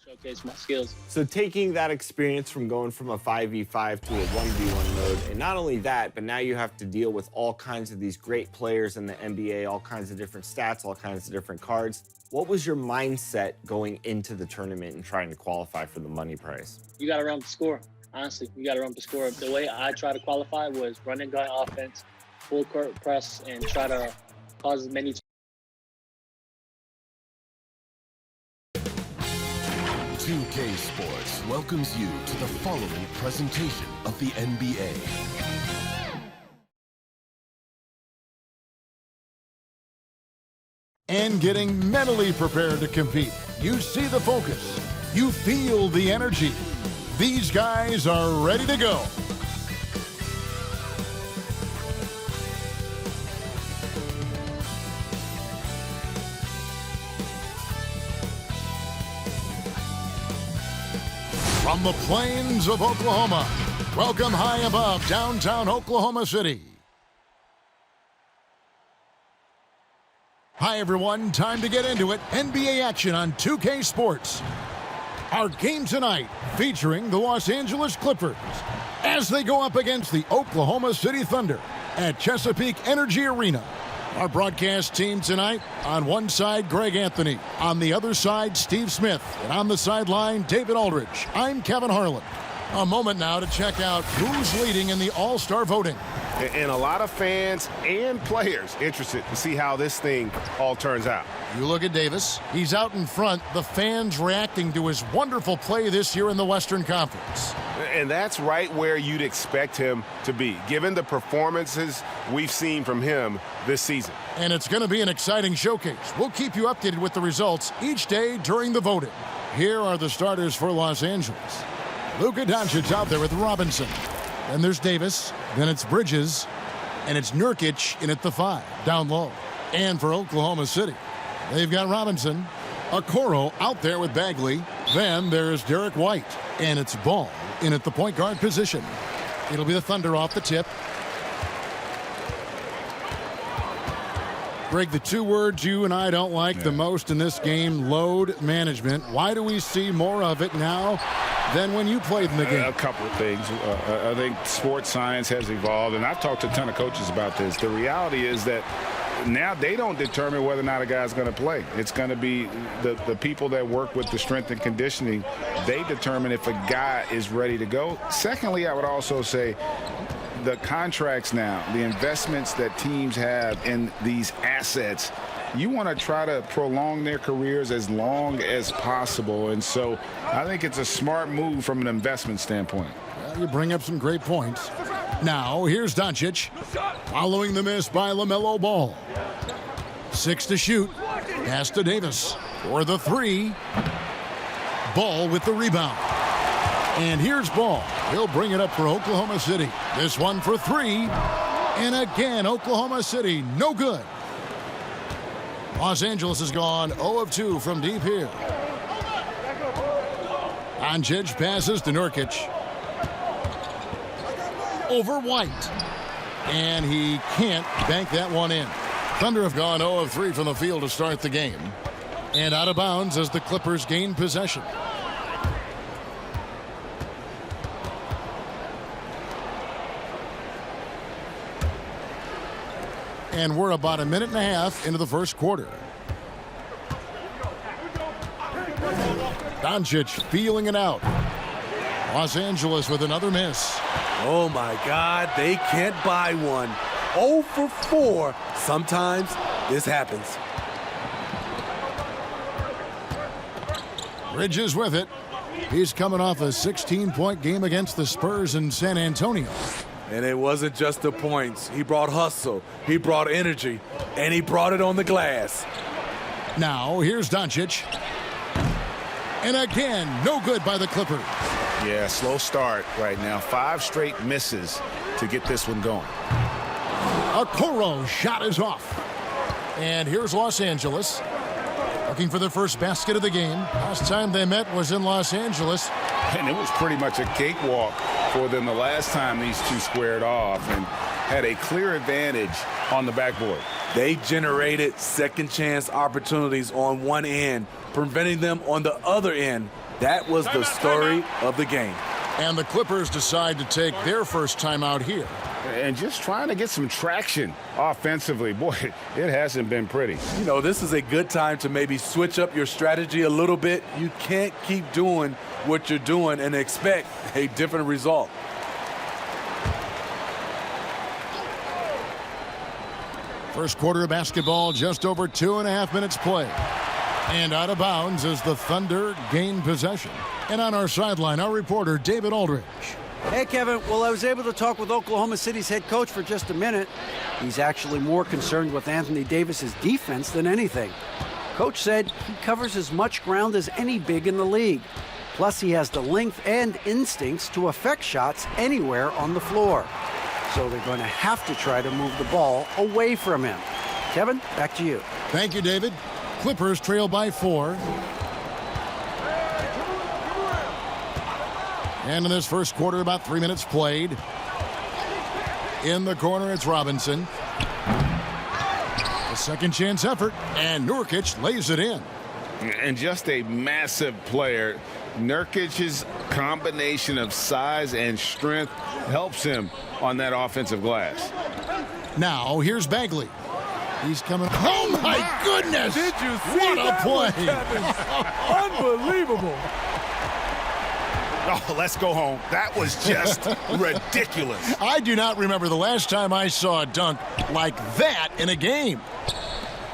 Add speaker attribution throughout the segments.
Speaker 1: showcase my skills.
Speaker 2: So taking that experience from going from a 5v5 to a 1v1 mode, and not only that, but now you have to deal with all kinds of these great players in the NBA, all kinds of different stats, all kinds of different cards. What was your mindset going into the tournament and trying to qualify for the money prize?
Speaker 1: You got to run up the score. Honestly, you got to run up the score. The way I try to qualify was run and gun offense, full court press, and try to cause as many
Speaker 3: 2K Sports welcomes you to the following presentation of the NBA.
Speaker 4: And getting mentally prepared to compete. You see the focus. You feel the energy. These guys are ready to go. From the plains of Oklahoma, welcome high above downtown Oklahoma City. Hi everyone, time to get into it. NBA action on 2K Sports. Our game tonight featuring the Los Angeles Clippers as they go up against the Oklahoma City Thunder at Chesapeake Energy Arena. Our broadcast team tonight, on one side, Greg Anthony. On the other side, Steve Smith. And on the sideline, David Aldridge. I'm Kevin Harlan. A moment now to check out who's leading in the All-Star voting.
Speaker 5: And a lot of fans and players interested to see how this thing all turns out.
Speaker 4: You look at Davis. He's out in front. The fans reacting to his wonderful play this year in the Western Conference.
Speaker 5: And that's right where you'd expect him to be, given the performances we've seen from him this season.
Speaker 4: And it's going to be an exciting showcase. We'll keep you updated with the results each day during the voting. Here are the starters for Los Angeles. Luka Doncic out there with Robinson. Then there's Davis. Then it's Bridges. And it's Nurkic in at the 5, down low. And for Oklahoma City, they've got Robinson. Okoro out there with Bagley. Then there's Derek White. And it's Ball in at the point guard position. It'll be the Thunder off the tip. Greg, the two words you and I don't like the most in this game, load management. Why do we see more of it now than when you played in the game?
Speaker 6: A couple of things. I think sports science has evolved, and I've talked to a ton of coaches about this. The reality is that now they don't determine whether or not a guy's going to play. It's going to be the people that work with the strength and conditioning. They determine if a guy is ready to go. Secondly, I would also say the contracts now, the investments that teams have in these assets, you want to try to prolong their careers as long as possible. And so I think it's a smart move from an investment standpoint.
Speaker 4: Well, you bring up some great points. Now, here's Doncic, following the miss by LaMelo Ball. 6 to shoot. Pass to Davis for the 3. Ball with the rebound. And here's Ball. He'll bring it up for Oklahoma City. This one for 3. And again, Oklahoma City, no good. Los Angeles has gone 0 of 2 from deep here. Doncic passes to Nurkic. Over White. And he can't bank that one in. Thunder have gone 0 of 3 from the field to start the game. And out of bounds as the Clippers gain possession. And we're about a minute and a half into the first quarter. Doncic feeling it out. Los Angeles with another miss.
Speaker 7: Oh my God, they can't buy one. 0 for 4. Sometimes this happens.
Speaker 4: Bridges with it. He's coming off a 16-point game against the Spurs in San Antonio.
Speaker 7: And it wasn't just the points. He brought hustle, he brought energy, and he brought it on the glass.
Speaker 4: Now, here's Doncic. And again, no good by the Clippers.
Speaker 5: Yeah, slow start right now. 5 straight misses to get this one going.
Speaker 4: Okoro shot is off. And here's Los Angeles. Looking for the first basket of the game. Last time they met was in Los Angeles.
Speaker 6: And it was pretty much a cakewalk for them the last time these two squared off and had a clear advantage on the backboard.
Speaker 7: They generated second chance opportunities on one end, preventing them on the other end That was the story of the game.
Speaker 4: And the Clippers decide to take their first timeout here.
Speaker 6: And just trying to get some traction offensively. Boy, it hasn't been pretty.
Speaker 7: You know, this is a good time to maybe switch up your strategy a little bit. You can't keep doing what you're doing and expect a different result.
Speaker 4: First quarter of basketball, just over 2.5 minutes play. And out of bounds as the Thunder gain possession. And on our sideline, our reporter, David Aldridge.
Speaker 8: Hey, Kevin. Well, I was able to talk with Oklahoma City's head coach for just a minute. He's actually more concerned with Anthony Davis's defense than anything. Coach said he covers as much ground as any big in the league. Plus, he has the length and instincts to affect shots anywhere on the floor. So they're going to have to try to move the ball away from him. Kevin, back to you.
Speaker 4: Thank you, David. Clippers trail by 4. And in this first quarter, about 3 minutes played. In the corner, it's Robinson. A second chance effort, and Nurkic lays it in.
Speaker 6: And just a massive player. Nurkic's combination of size and strength helps him on that offensive glass.
Speaker 4: Now, here's Bagley. He's coming. Oh, my goodness!
Speaker 7: Did you see
Speaker 4: what a play!
Speaker 7: Unbelievable.
Speaker 5: Oh, let's go home. That was just ridiculous.
Speaker 4: I do not remember the last time I saw a dunk like that in a game.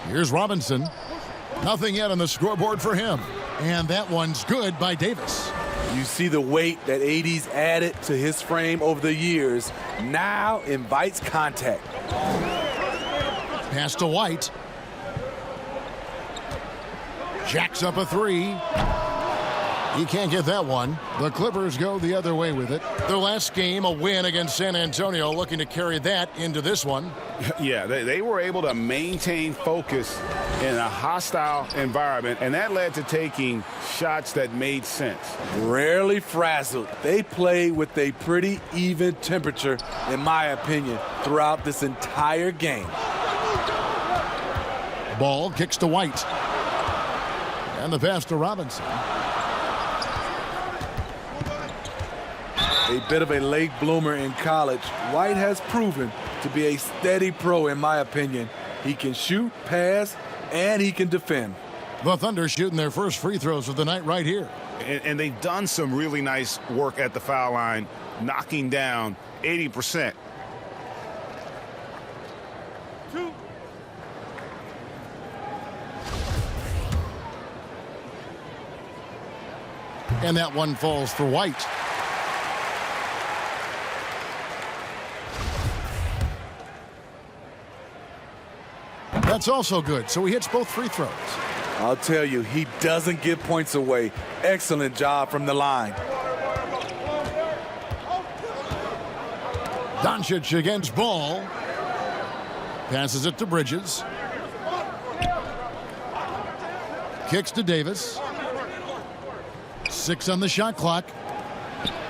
Speaker 4: Here's Robinson. Nothing yet on the scoreboard for him. And that one's good by Davis.
Speaker 7: You see the weight that AD's added to his frame over the years. Now invites contact.
Speaker 4: Pass to White. Jacks up a 3. He can't get that one. The Clippers go the other way with it. Their last game, a win against San Antonio, looking to carry that into this one.
Speaker 6: Yeah, they were able to maintain focus in a hostile environment, and that led to taking shots that made sense.
Speaker 7: Rarely frazzled. They play with a pretty even temperature, in my opinion, throughout this entire game.
Speaker 4: Ball kicks to White. And the pass to Robinson.
Speaker 7: A bit of a late bloomer in college, White has proven to be a steady pro, in my opinion. He can shoot, pass, and he can defend.
Speaker 4: The Thunder shooting their first free throws of the night right here.
Speaker 5: And they've done some really nice work at the foul line, knocking down 80%.
Speaker 4: And that one falls for White. That's also good, so he hits both free throws.
Speaker 7: I'll tell you, he doesn't give points away. Excellent job from the line.
Speaker 4: Doncic against Ball. Passes it to Bridges. Kicks to Davis. 6 on the shot clock.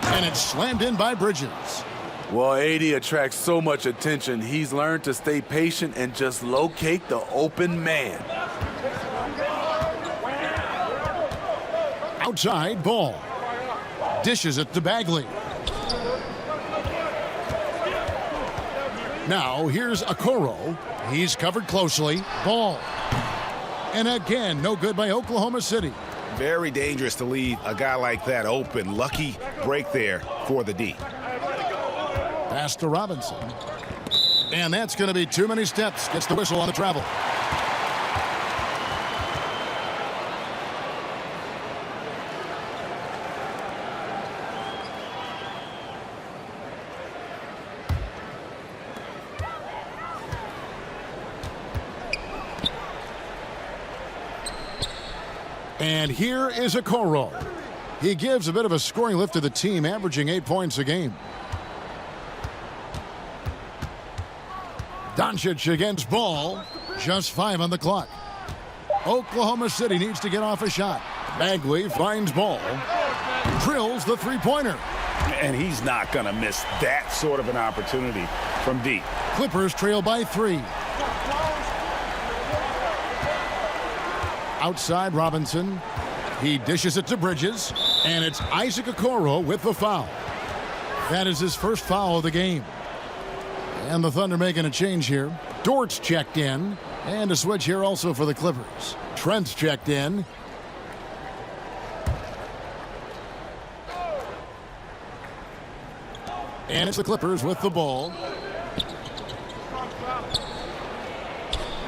Speaker 4: And it's slammed in by Bridges.
Speaker 7: Well, AD attracts so much attention. He's learned to stay patient and just locate the open man.
Speaker 4: Outside, Ball. Dishes it to Bagley. Now, here's Okoro. He's covered closely. Ball. And again, no good by Oklahoma City.
Speaker 5: Very dangerous to leave a guy like that open. Lucky break there for the D.
Speaker 4: Pass to Robinson. And that's going to be too many steps. Gets the whistle on the travel. And here is Okoro. He gives a bit of a scoring lift to the team, averaging 8 points a game. Doncic against Ball. Just 5 on the clock. Oklahoma City needs to get off a shot. Bagley finds Ball. Drills the three-pointer.
Speaker 6: And he's not going to miss that sort of an opportunity from deep.
Speaker 4: Clippers trail by 3. Outside Robinson. He dishes it to Bridges. And it's Isaac Okoro with the foul. That is his first foul of the game. And the Thunder making a change here. Dort's checked in. And a switch here also for the Clippers. Trent's checked in. And it's the Clippers with the ball.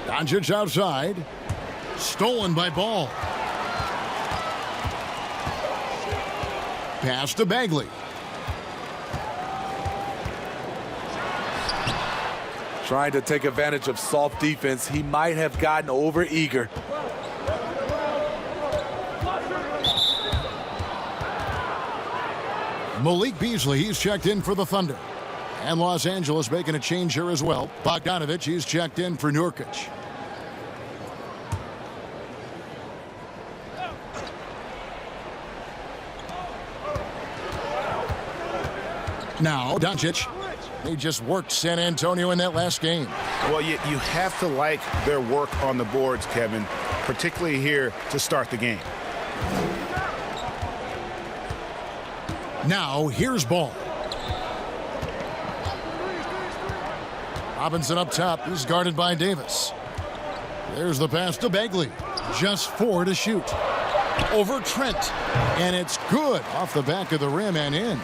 Speaker 4: Doncic outside. Stolen by Ball. Pass to Bagley.
Speaker 7: Trying to take advantage of soft defense. He might have gotten over eager.
Speaker 4: Malik Beasley, he's checked in for the Thunder. And Los Angeles making a change here as well. Bogdanovich, he's checked in for Nurkic. Now, Doncic. They just worked San Antonio in that last game.
Speaker 6: Well, you have to like their work on the boards, Kevin, particularly here to start the game.
Speaker 4: Now, here's Ball. Robinson up top. He's guarded by Davis. There's the pass to Bagley. Just 4 to shoot. Over Trent. And it's good off the back of the rim and in.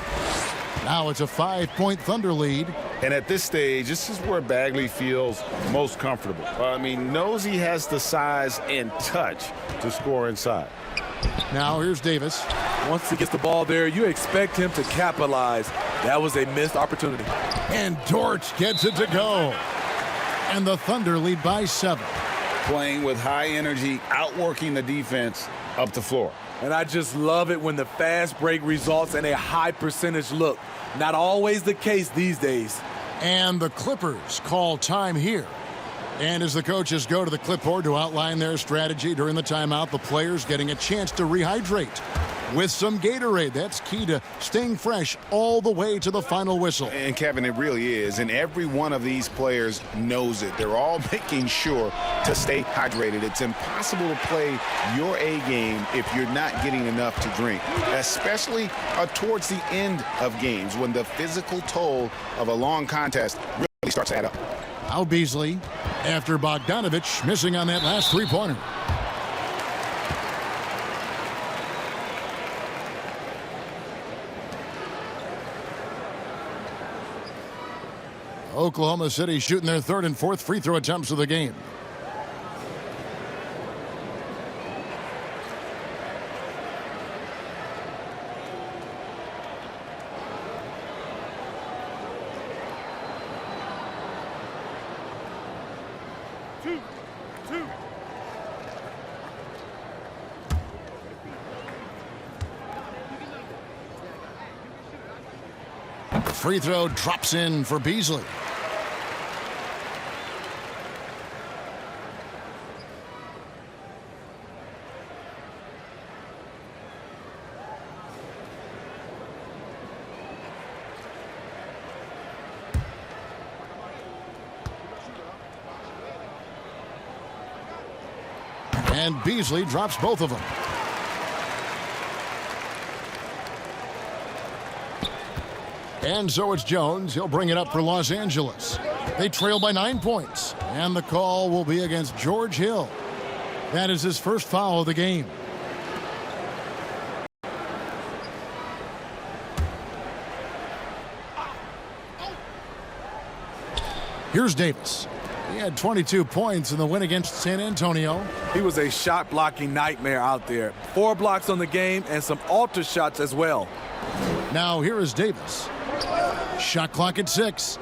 Speaker 4: Now it's a 5-point Thunder lead.
Speaker 6: And at this stage, this is where Bagley feels most comfortable. Knows he has the size and touch to score inside.
Speaker 4: Now here's Davis.
Speaker 7: Once he gets the ball there, you expect him to capitalize. That was a missed opportunity.
Speaker 4: And Dort gets it to go. And the Thunder lead by 7.
Speaker 6: Playing with high energy, outworking the defense up the floor.
Speaker 7: And I just love it when the fast break results in a high percentage look. Not always the case these days.
Speaker 4: And the Clippers call time here. And as the coaches go to the clipboard to outline their strategy during the timeout, the players getting a chance to rehydrate with some Gatorade. That's key to staying fresh all the way to the final whistle.
Speaker 6: And Kevin, it really is. And every one of these players knows it. They're all making sure to stay hydrated. It's impossible to play your A game if you're not getting enough to drink, especially towards the end of games when the physical toll of a long contest really starts to add up.
Speaker 4: Now Beasley, after Bogdanovich missing on that last three-pointer. Oklahoma City shooting their third and fourth free throw attempts of the game. Free throw drops in for Beasley. And Beasley drops both of them. And so it's Jones. He'll bring it up for Los Angeles. They trail by 9 points. And the call will be against George Hill. That is his first foul of the game. Here's Davis. He had 22 points in the win against San Antonio.
Speaker 7: He was a shot blocking nightmare out there. 4 blocks on the game and some alter shots as well.
Speaker 4: Now here is Davis. Shot clock at 6.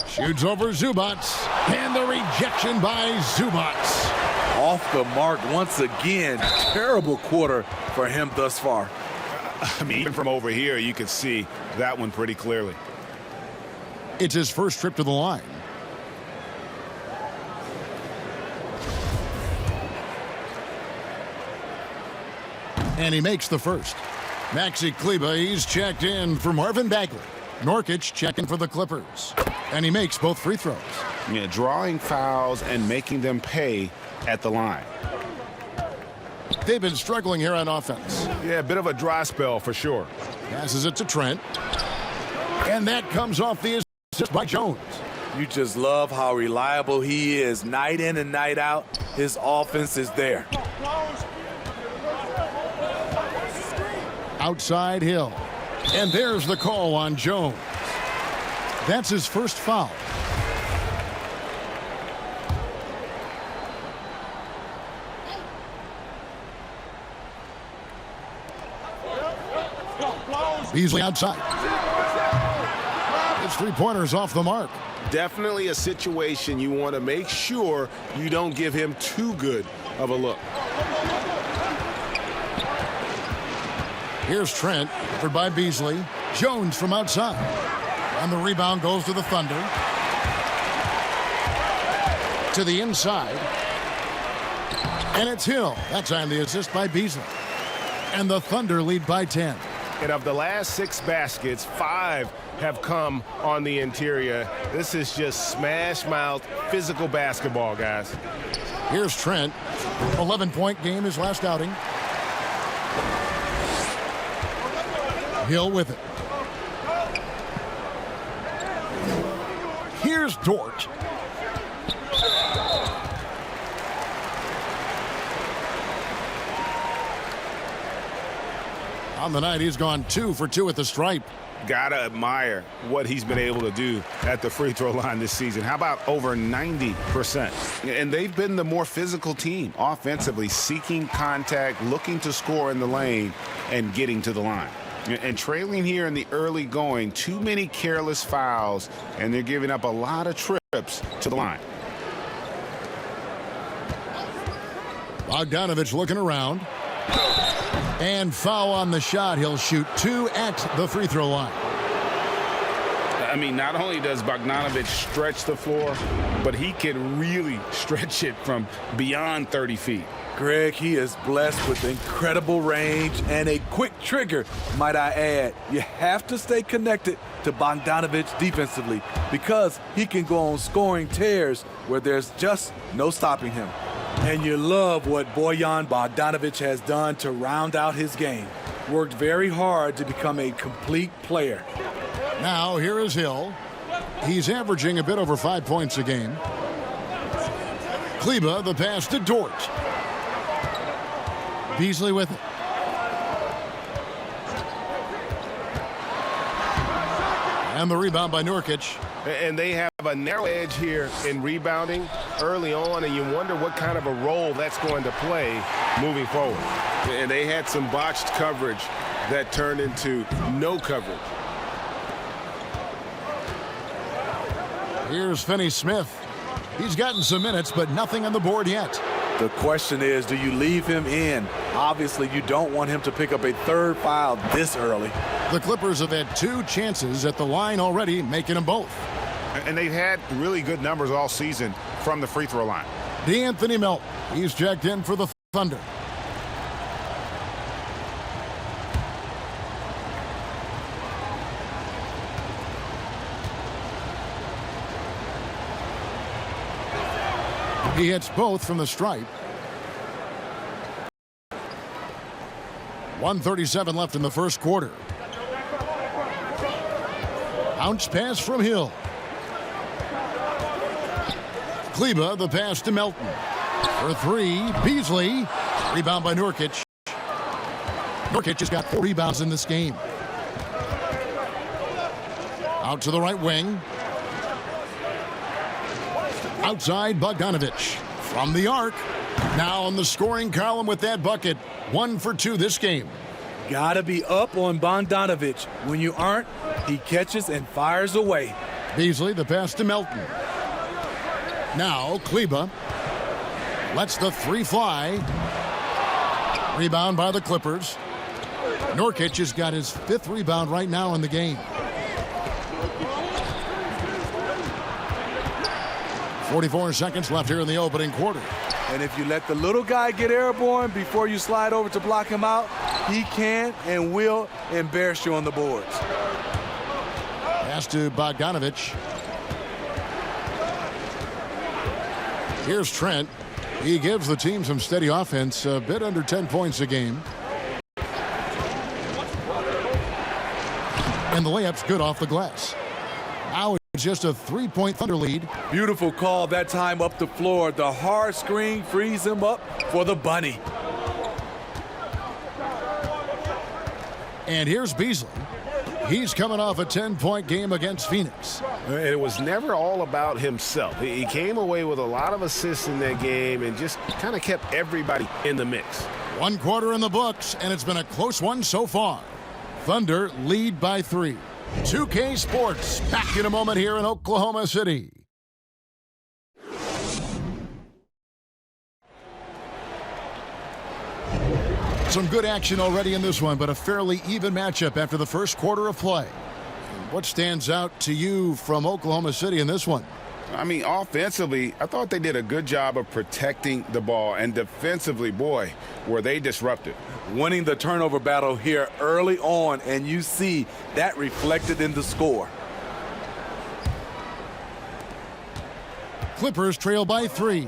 Speaker 4: Shoots over Zubats. And the rejection by Zubats.
Speaker 7: Off the mark once again. Terrible quarter for him thus far.
Speaker 6: Even from over here, you could see that one pretty clearly.
Speaker 4: It's his first trip to the line. And he makes the first. Maxi Kleber, he's checked in for Marvin Bagley. Nurkic checking for the Clippers. And he makes both free throws.
Speaker 6: Yeah, drawing fouls and making them pay at the line.
Speaker 4: They've been struggling here on offense.
Speaker 5: Yeah, a bit of a dry spell for sure.
Speaker 4: Passes it to Trent. And that comes off the assist by Jones.
Speaker 7: You just love how reliable he is night in and night out. His offense is there.
Speaker 4: Outside Hill. And there's the call on Jones. That's his first foul. Beasley outside. His three-pointer's off the mark.
Speaker 5: Definitely a situation you want to make sure you don't give him too good of a look.
Speaker 4: Here's Trent, covered by Beasley. Jones from outside. And the rebound goes to the Thunder. To the inside. And it's Hill. That time the assist by Beasley. And the Thunder lead by 10.
Speaker 5: And of the last 6 baskets, 5 have come on the interior. This is just smash-mouth physical basketball, guys.
Speaker 4: Here's Trent. 11-point game his last outing. Hill with it. Here's Dort. On the night, he's gone 2 for 2 at the stripe.
Speaker 5: Gotta admire what he's been able to do at the free throw line this season. How about over 90%? And they've been the more physical team offensively, seeking contact, looking to score in the lane, and getting to the line. And trailing here in the early going, too many careless fouls, and they're giving up a lot of trips to the line.
Speaker 4: Bogdanovich looking around. And foul on the shot. He'll shoot 2 at the free throw line.
Speaker 6: I mean, not only does Bogdanovich stretch the floor, but he can really stretch it from beyond 30 feet.
Speaker 7: Greg, he is blessed with incredible range and a quick trigger, might I add. You have to stay connected to Bogdanovich defensively because he can go on scoring tears where there's just no stopping him. And you love what Bojan Bogdanovic has done to round out his game. Worked very hard to become a complete player.
Speaker 4: Now here is Hill. He's averaging a bit over 5 points a game. Kleba, the pass to Dort. Beasley with it. And the rebound by Nurkic.
Speaker 5: And they have a narrow edge here in rebounding early on, and you wonder what kind of a role that's going to play moving forward. And they had some botched coverage that turned into no coverage.
Speaker 4: Here's Finney-Smith. He's gotten some minutes, but nothing on the board yet.
Speaker 7: The question is, do you leave him in? Obviously, you don't want him to pick up a third foul this early.
Speaker 4: The Clippers have had 2 chances at the line already, making them both.
Speaker 5: And they've had really good numbers all season from the free throw line.
Speaker 4: DeAnthony Melton. He's checked in for the Thunder. He hits both from the stripe. 1:37 left in the first quarter. Bounce pass from Hill. Kleba, the pass to Melton. For 3, Beasley. Rebound by Nurkic. Nurkic has got 4 rebounds in this game. Out to the right wing. Outside, Bogdanovich. From the arc. Now on the scoring column with that bucket. 1 for 2 this game.
Speaker 7: Gotta be up on Bogdanovich. When you aren't, he catches and fires away.
Speaker 4: Beasley, the pass to Melton. Now, Kleba lets the 3 fly. Rebound by the Clippers. Nurkic has got his 5th rebound right now in the game. 44 seconds left here in the opening quarter.
Speaker 7: And if you let the little guy get airborne before you slide over to block him out, he can and will embarrass you on the boards.
Speaker 4: Pass to Bogdanovich. Here's Trent. He gives the team some steady offense, a bit under 10 points a game. And the layup's good off the glass. Now it's just a 3-point Thunder lead.
Speaker 7: Beautiful call that time up the floor. The hard screen frees him up for the bunny.
Speaker 4: And here's Beasley. He's coming off a 10-point game against Phoenix.
Speaker 5: And it was never all about himself. He came away with a lot of assists in that game and just kind of kept everybody in the mix.
Speaker 4: 1 quarter in the books, and it's been a close one so far. Thunder lead by 3. 2K Sports back in a moment here in Oklahoma City. Some good action already in this one, but a fairly even matchup after the first quarter of play. What stands out to you from Oklahoma City in this one?
Speaker 5: I mean, offensively, I thought they did a good job of protecting the ball. And defensively, boy, were they disruptive.
Speaker 7: Winning the turnover battle here early on, and you see that reflected in the score.
Speaker 4: Clippers trail by 3.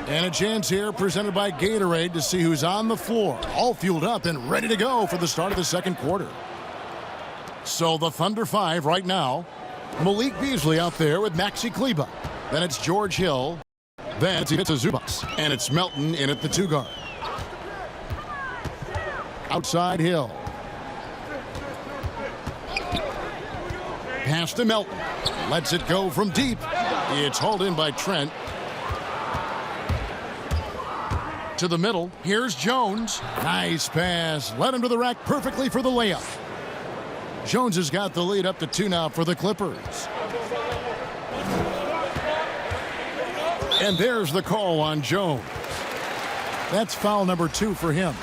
Speaker 4: And a chance here presented by Gatorade to see who's on the floor. All fueled up and ready to go for the start of the second quarter. So the Thunder 5 right now. Malik Beasley out there with Maxi Kleber. Then it's George Hill. Then it's Zubats. And it's Melton in at the 2 guard. Outside Hill. Pass to Melton. Lets it go from deep. It's hauled in by Trent. To the middle. Here's Jones. Nice pass. Led him to the rack perfectly for the layup. Jones has got the lead up to 2 now for the Clippers. And there's the call on Jones. That's foul number 2 for him.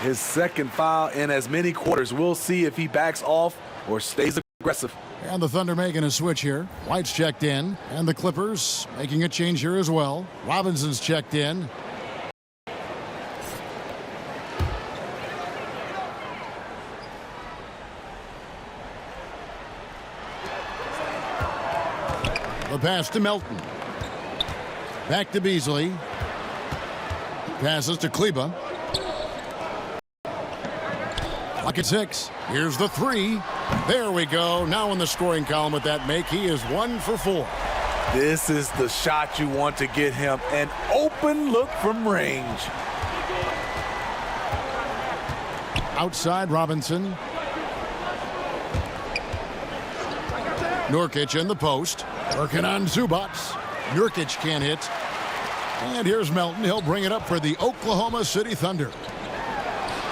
Speaker 7: His second foul in as many quarters. We'll see if he backs off or stays aggressive.
Speaker 4: And the Thunder making a switch here. White's checked in. And the Clippers making a change here as well. Robinson's checked in. The pass to Melton. Back to Beasley. Passes to Kleber. Clock at 6. Here's the 3. There we go. Now in the scoring column with that make, he is 1 for 4.
Speaker 7: This is the shot you want to get him. An open look from range.
Speaker 4: Outside Robinson. Nurkic in the post. Working on Zubats. Nurkic can't hit. And here's Melton. He'll bring it up for the Oklahoma City Thunder.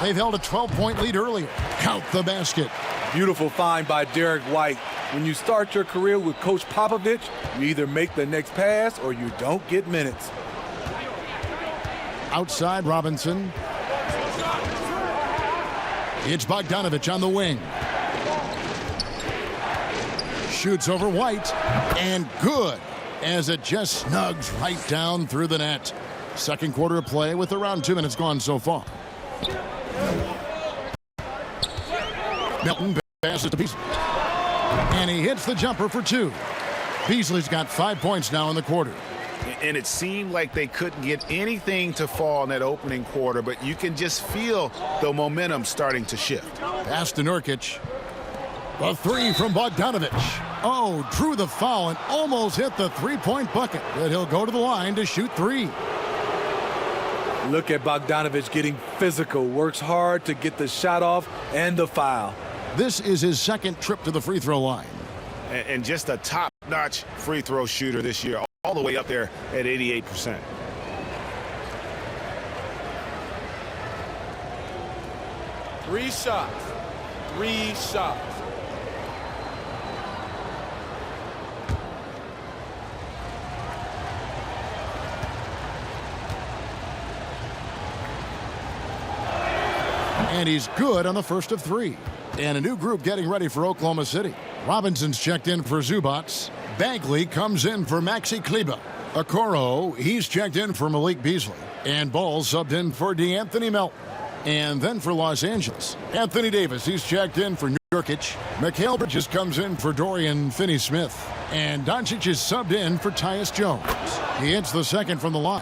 Speaker 4: They've held a 12-point lead earlier. Count the basket.
Speaker 7: Beautiful find by Derek White. When you start your career with Coach Popovich, you either make the next pass or you don't get minutes.
Speaker 4: Outside Robinson. It's Bogdanovich on the wing. Shoots over White, and good, as it just snugs right down through the net. Second quarter of play with around 2 minutes gone so far. Melton passes to Beasley, and he hits the jumper for 2. Beasley's got 5 points now in the quarter.
Speaker 5: And it seemed like they couldn't get anything to fall in that opening quarter, but you can just feel the momentum starting to shift.
Speaker 4: Pass to Nurkic. The 3 from Bogdanovich. Oh, drew the foul and almost hit the 3-point bucket. But he'll go to the line to shoot 3.
Speaker 7: Look at Bogdanovich getting physical. Works hard to get the shot off and the foul.
Speaker 4: This is his second trip to the free throw line.
Speaker 5: And just a top-notch free throw shooter this year, all the way up there at 88%.
Speaker 7: Three shots.
Speaker 4: And he's good on the first of 3. And a new group getting ready for Oklahoma City. Robinson's checked in for Zubats. Bagley comes in for Maxi Kleber. Okoro, he's checked in for Malik Beasley. And Ball subbed in for DeAnthony Melton. And then for Los Angeles, Anthony Davis, he's checked in for Nurkic. Mikal Bridges comes in for Dorian Finney-Smith. And Doncic is subbed in for Tyus Jones. He hits the second from the line.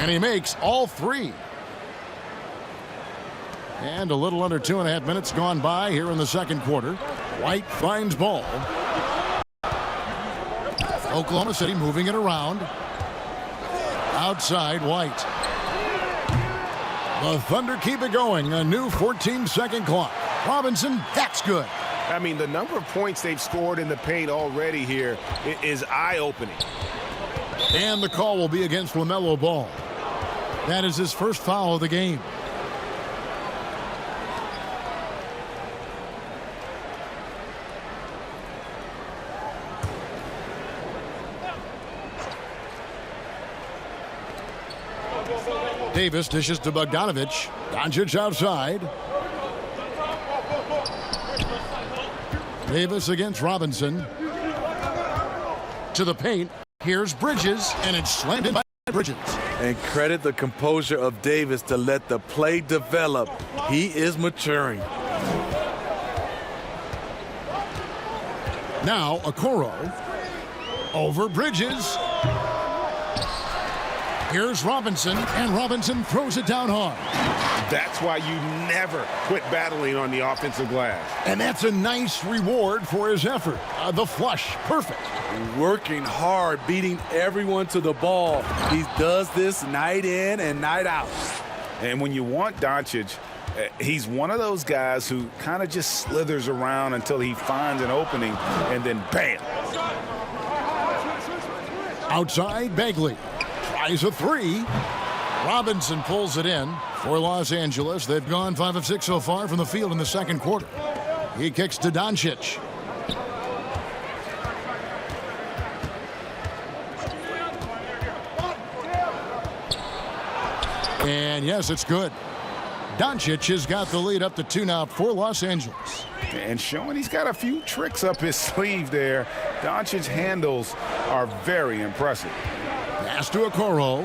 Speaker 4: And he makes all three. And a little under 2.5 minutes gone by here in the second quarter. White finds ball. Oklahoma City moving it around. Outside White. The Thunder keep it going. A new 14-second clock. Robinson, that's good.
Speaker 5: I mean, the number of points they've scored in the paint already here is eye-opening.
Speaker 4: And the call will be against LaMelo Ball. That is his first foul of the game. Davis dishes to Bogdanovich. Doncic outside. Davis against Robinson. To the paint. Here's Bridges, and it's slammed in by Bridges.
Speaker 7: And credit the composure of Davis to let the play develop. He is maturing.
Speaker 4: Now Okoro. Over Bridges. Here's Robinson, and Robinson throws it down hard.
Speaker 5: That's why you never quit battling on the offensive glass.
Speaker 4: And that's a nice reward for his effort. The flush, perfect.
Speaker 7: Working hard, beating everyone to the ball. He does this night in and night out.
Speaker 5: And when you want Doncic, he's one of those guys who kind of just slithers around until he finds an opening, and then bam.
Speaker 4: Outside, Bagley. Tries a three. Robinson pulls it in for Los Angeles. They've gone 5 of 6 so far from the field in the second quarter. He kicks to Doncic. And yes, it's good. Doncic has got the lead up to 2 now for Los Angeles.
Speaker 5: And showing he's got a few tricks up his sleeve there. Doncic's handles are very impressive.
Speaker 4: Pass to Okoro.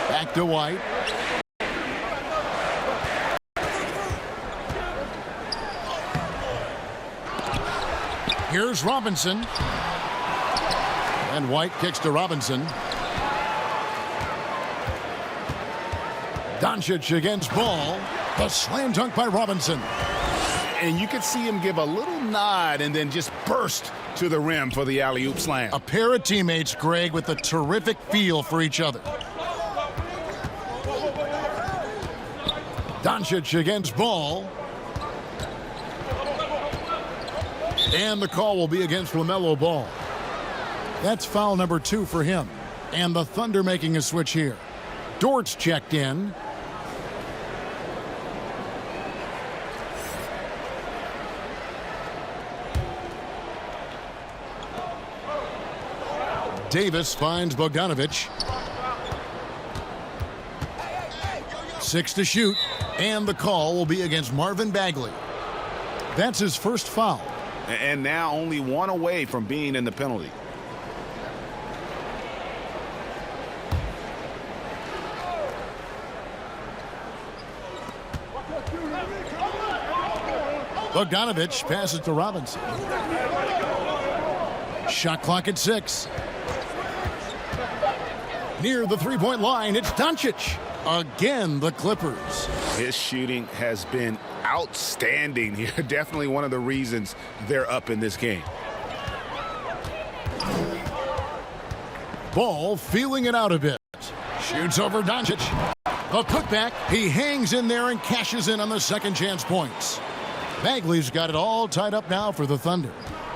Speaker 4: Back to White. Here's Robinson. And White kicks to Robinson. Doncic against Ball. The slam dunk by Robinson.
Speaker 5: And you could see him give a little nod and then just burst to the rim for the alley-oop slam.
Speaker 4: A pair of teammates, Greg, with a terrific feel for each other. Doncic against Ball. And the call will be against LaMelo Ball. That's foul number 2 for him. And the Thunder making a switch here. Dort's checked in. Davis finds Bogdanovich. 6 to shoot, and the call will be against Marvin Bagley. That's his first foul.
Speaker 5: And now only 1 away from being in the penalty.
Speaker 4: Bogdanovich passes to Robinson. Shot clock at 6. Near the three-point line, it's Doncic. Again, the Clippers.
Speaker 5: His shooting has been outstanding here. Definitely one of the reasons they're up in this game.
Speaker 4: Ball feeling it out a bit. Shoots over Doncic. A putback. He hangs in there and cashes in on the second chance points. Bagley's got it all tied up now for the Thunder.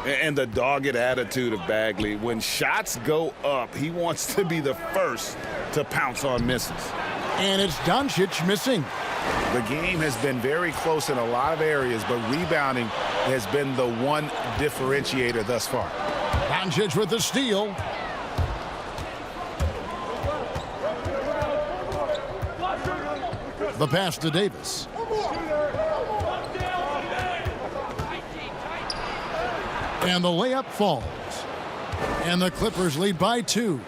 Speaker 5: And the dogged attitude of Bagley. When shots go up, he wants to be the first to pounce on misses.
Speaker 4: And it's Doncic missing.
Speaker 5: The game has been very close in a lot of areas, but rebounding has been the one differentiator thus far.
Speaker 4: Doncic with the steal. The pass to Davis. And the layup falls. And the Clippers lead by 2.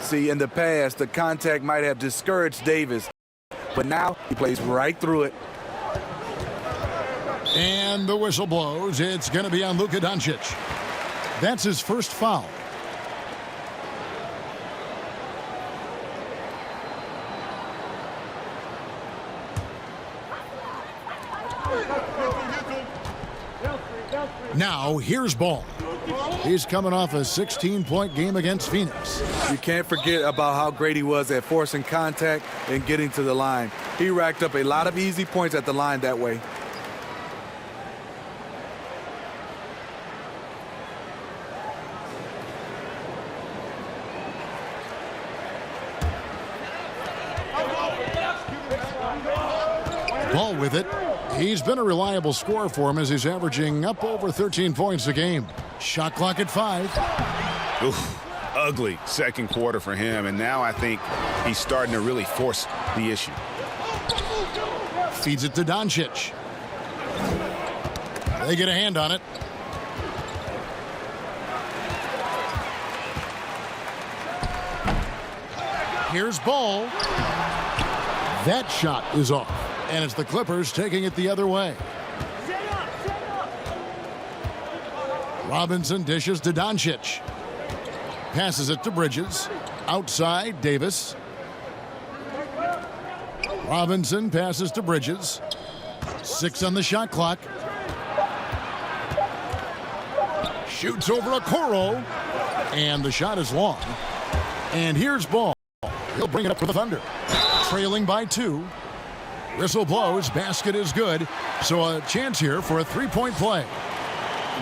Speaker 7: See, in the past, the contact might have discouraged Davis, but now he plays right through it.
Speaker 4: And the whistle blows. It's going to be on Luka Doncic. That's his first foul. Now, here's Ball. He's coming off a 16-point game against Phoenix.
Speaker 7: You can't forget about how great he was at forcing contact and getting to the line. He racked up a lot of easy points at the line that way.
Speaker 4: Ball with it. He's been a reliable scorer for him as he's averaging up over 13 points a game. Shot clock at 5.
Speaker 5: Oof, ugly second quarter for him, and now I think he's starting to really force the issue.
Speaker 4: Feeds it to Doncic. They get a hand on it. Here's Ball. That shot is off. And it's the Clippers taking it the other way. Robinson dishes to Doncic. Passes it to Bridges. Outside, Davis. Robinson passes to Bridges. 6 on the shot clock. Shoots over Okoro. And the shot is long. And here's Ball. He'll bring it up for the Thunder. Trailing by 2. Whistle blows, basket is good, so a chance here for a three-point play.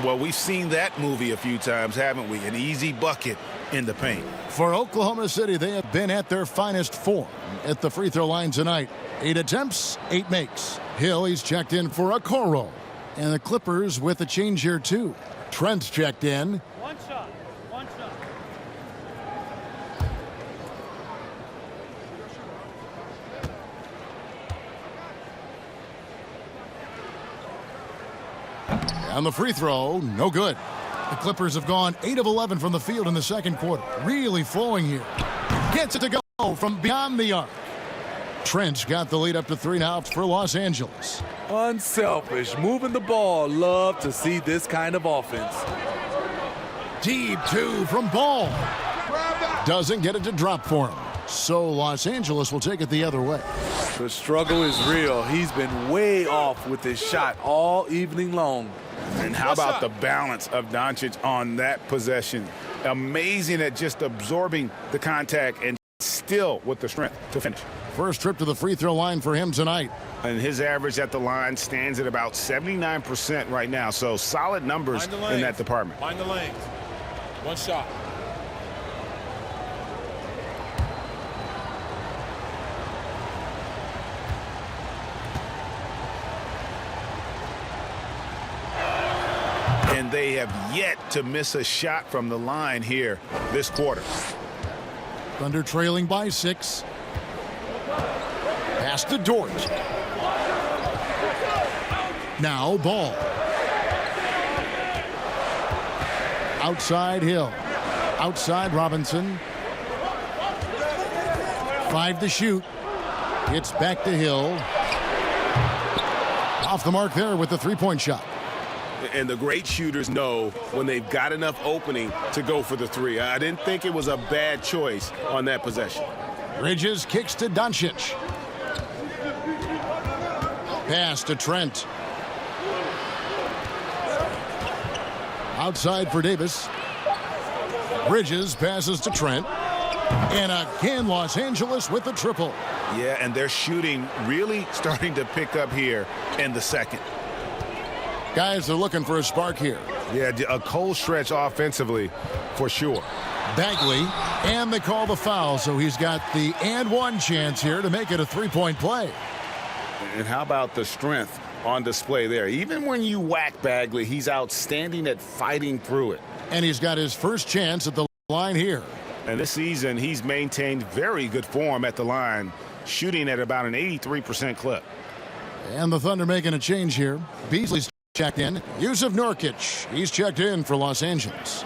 Speaker 5: Well, we've seen that movie a few times, haven't we? An easy bucket in the paint.
Speaker 4: For Oklahoma City, they have been at their finest form at the free throw line tonight. 8 attempts, 8 makes. Hill, he's checked in for Okoro. And the Clippers with a change here, too. Trent's checked in.
Speaker 9: One shot.
Speaker 4: And the free throw, no good. The Clippers have gone 8 of 11 from the field in the second quarter. Really flowing here. Gets it to go from beyond the arc. Trent's got the lead up to 3 now for Los Angeles.
Speaker 7: Unselfish, moving the ball. Love to see this kind of offense.
Speaker 4: Deep 2 from Ball. Doesn't get it to drop for him. So Los Angeles will take it the other way.
Speaker 7: The struggle is real. He's been way off with his shot all evening long.
Speaker 5: And how about the balance of Doncic on that possession? Amazing at just absorbing the contact and still with the strength to finish.
Speaker 4: First trip to the free throw line for him tonight.
Speaker 5: And his average at the line stands at about 79% right now. So solid numbers in that department.
Speaker 9: Find the lanes. One shot.
Speaker 5: And they have yet to miss a shot from the line here this quarter.
Speaker 4: Thunder trailing by 6. Pass to Dort. Now Ball. Outside Hill. Outside Robinson. 5 to shoot. It's back to Hill. Off the mark there with the three-point shot.
Speaker 5: And the great shooters know when they've got enough opening to go for the 3. I didn't think it was a bad choice on that possession.
Speaker 4: Bridges kicks to Doncic. Pass to Trent. Outside for Davis. Bridges passes to Trent. And again, Los Angeles with the triple.
Speaker 5: Yeah, and their shooting really starting to pick up here in the second.
Speaker 4: Guys are looking for a spark here.
Speaker 5: Yeah, a cold stretch offensively for sure.
Speaker 4: Bagley, and they call the foul, so he's got the and one chance here to make it a three-point play.
Speaker 5: And how about the strength on display there? Even when you whack Bagley, he's outstanding at fighting through it.
Speaker 4: And he's got his first chance at the line here.
Speaker 5: And this season, he's maintained very good form at the line, shooting at about an 83% clip.
Speaker 4: And the Thunder making a change here. Beasley's checked in. Yusuf Nurkic, he's checked in for Los Angeles.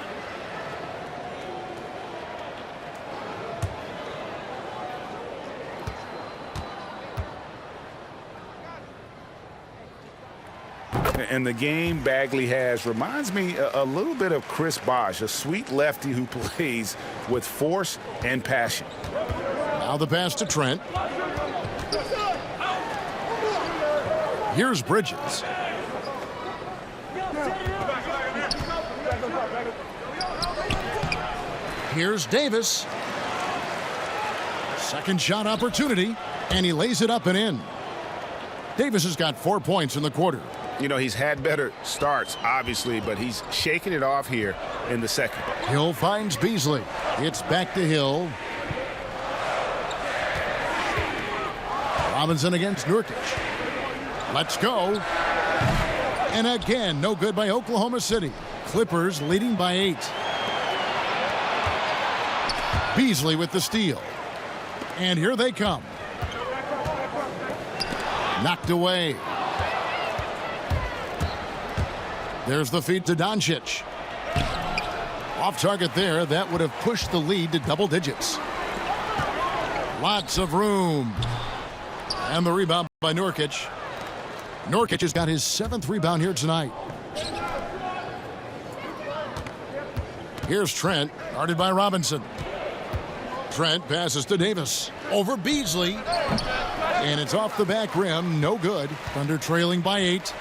Speaker 5: And the game Bagley has reminds me a little bit of Chris Bosh, a sweet lefty who plays with force and passion. Now
Speaker 4: the pass to Trent. Here's Bridges. Here's Davis. Second shot opportunity, and he lays it up and in. Davis has got 4 points in the quarter.
Speaker 5: You know, he's had better starts, obviously, but he's shaking it off here in the second.
Speaker 4: Hill finds Beasley. It's back to Hill. Robinson against Nurkic. Let's go. And again, no good by Oklahoma City. Clippers leading by 8. Beasley with the steal. And here they come. Knocked away. There's the feed to Doncic. Off target there. That would have pushed the lead to double digits. Lots of room. And the rebound by Nurkic. Nurkic has got his 7th rebound here tonight. Here's Trent, guarded by Robinson. Trent passes to Davis. Over Beasley. And it's off the back rim. No good. Thunder trailing by 8.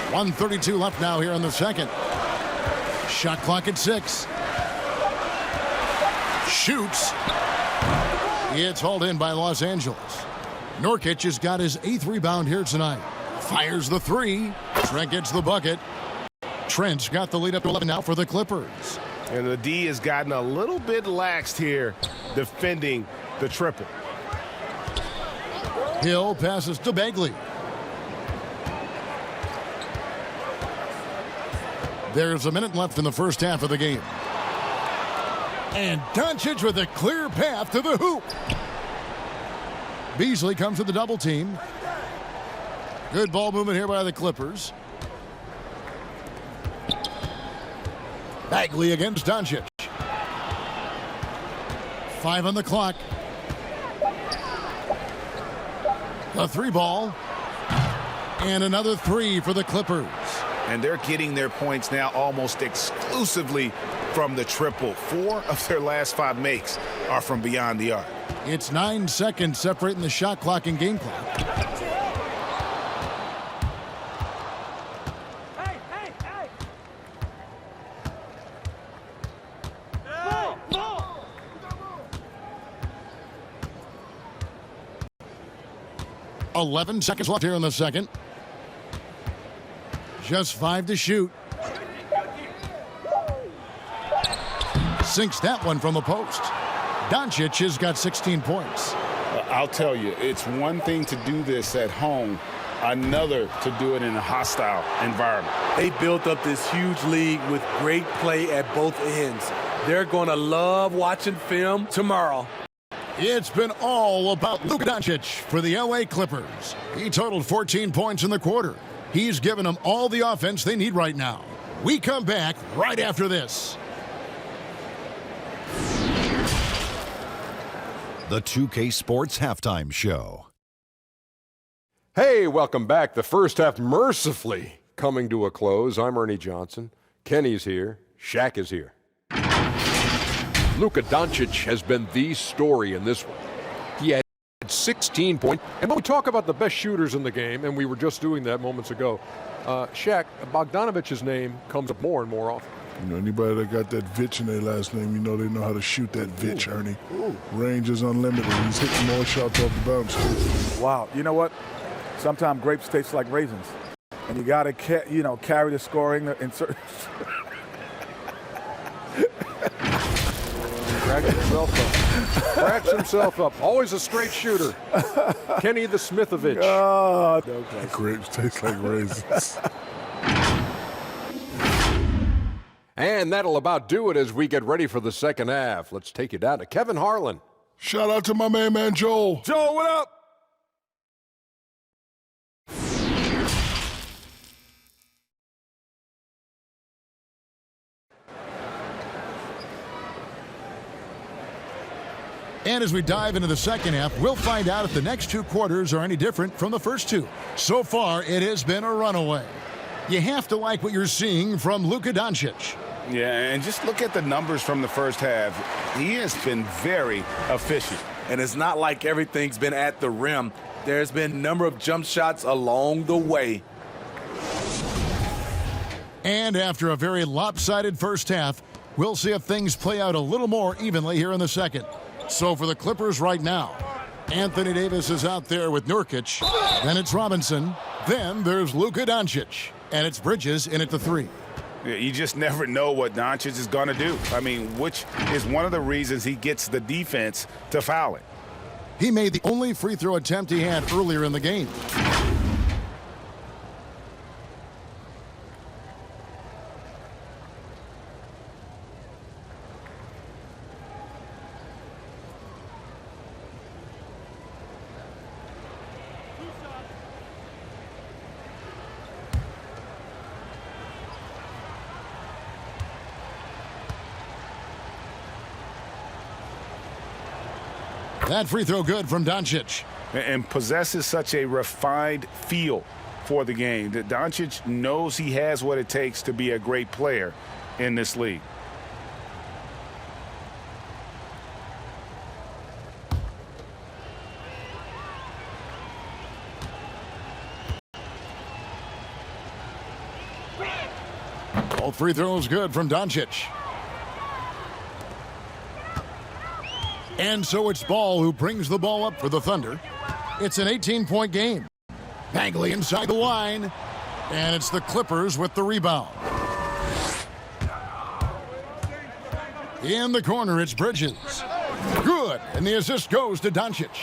Speaker 4: .132 left now here in the second. Shot clock at 6. Shoots. It's hauled in by Los Angeles. Nurkic has got his 8th rebound here tonight. Fires the 3. Trent gets the bucket. Trent's got the lead up to 11 now for the Clippers.
Speaker 5: And the D has gotten a little bit laxed here defending the triple.
Speaker 4: Hill passes to Bagley. There's a minute left in the first half of the game. And Doncic with a clear path to the hoop. Beasley comes to the double team. Good ball movement here by the Clippers. Bagley against Doncic. 5 on the clock. A 3 ball. And another 3 for the Clippers.
Speaker 5: And they're getting their points now almost exclusively from the triple. 4 of their last 5 makes are from beyond the arc.
Speaker 4: It's 9 seconds separating the shot clock and game clock. Hey, 11 seconds left here in the second. Just 5 to shoot. Sinks that one from the post. Doncic has got 16 points.
Speaker 6: I'll tell you, it's one thing to do this at home, another to do it in a hostile environment.
Speaker 7: They built up this huge lead with great play at both ends. They're going to love watching film tomorrow.
Speaker 4: It's been all about Luka Doncic for the LA Clippers. He totaled 14 points in the quarter. He's given them all the offense they need right now. We come back right after this.
Speaker 10: The 2K Sports Halftime Show.
Speaker 11: Hey, welcome back. The first half mercifully coming to a close. I'm Ernie Johnson. Kenny's here. Shaq is here. Luka Doncic has been the story in this one. He had 16 points. And when we talk about the best shooters in the game, and we were just doing that moments ago, Shaq, Bogdanovic's name comes up more and more often.
Speaker 12: You know, anybody that got that Vitch in their last name, you know they know how to shoot that Vitch, Ernie. Range is unlimited. He's hitting more shots off the bounce, too.
Speaker 13: Wow. You know what? Sometimes grapes taste like raisins. And you got to, carry the scoring in certain...
Speaker 11: Cracks himself up. Always a straight shooter. Kenny the Smithovich.
Speaker 13: Oh,
Speaker 12: okay. Grapes taste like raisins.
Speaker 11: And that'll about do it as we get ready for the second half. Let's take you down to Kevin Harlan.
Speaker 12: Shout out to my man Joel.
Speaker 11: Joel, what up?
Speaker 4: And as we dive into the second half, we'll find out if the next 2 quarters are any different from the first 2. So far, it has been a runaway. You have to like what you're seeing from Luka Doncic.
Speaker 5: Yeah, and just look at the numbers from the first half. He has been very efficient.
Speaker 7: And it's not like everything's been at the rim. There's been a number of jump shots along the way.
Speaker 4: And after a very lopsided first half, we'll see if things play out a little more evenly here in the second. So for the Clippers right now, Anthony Davis is out there with Nurkic. Then it's Robinson. Then there's Luka Doncic. And it's Bridges in at the 3.
Speaker 5: You just never know what Doncic is going to do. I mean, which is one of the reasons he gets the defense to foul it.
Speaker 4: He made the only free throw attempt he had earlier in the game. That free throw good from Doncic.
Speaker 5: And possesses such a refined feel for the game that Doncic knows he has what it takes to be a great player in this league.
Speaker 4: All free throws good from Doncic. And so it's Ball who brings the ball up for the Thunder. It's an 18-point game. Bagley inside the line. And it's the Clippers with the rebound. In the corner, it's Bridges. Good. And the assist goes to Doncic.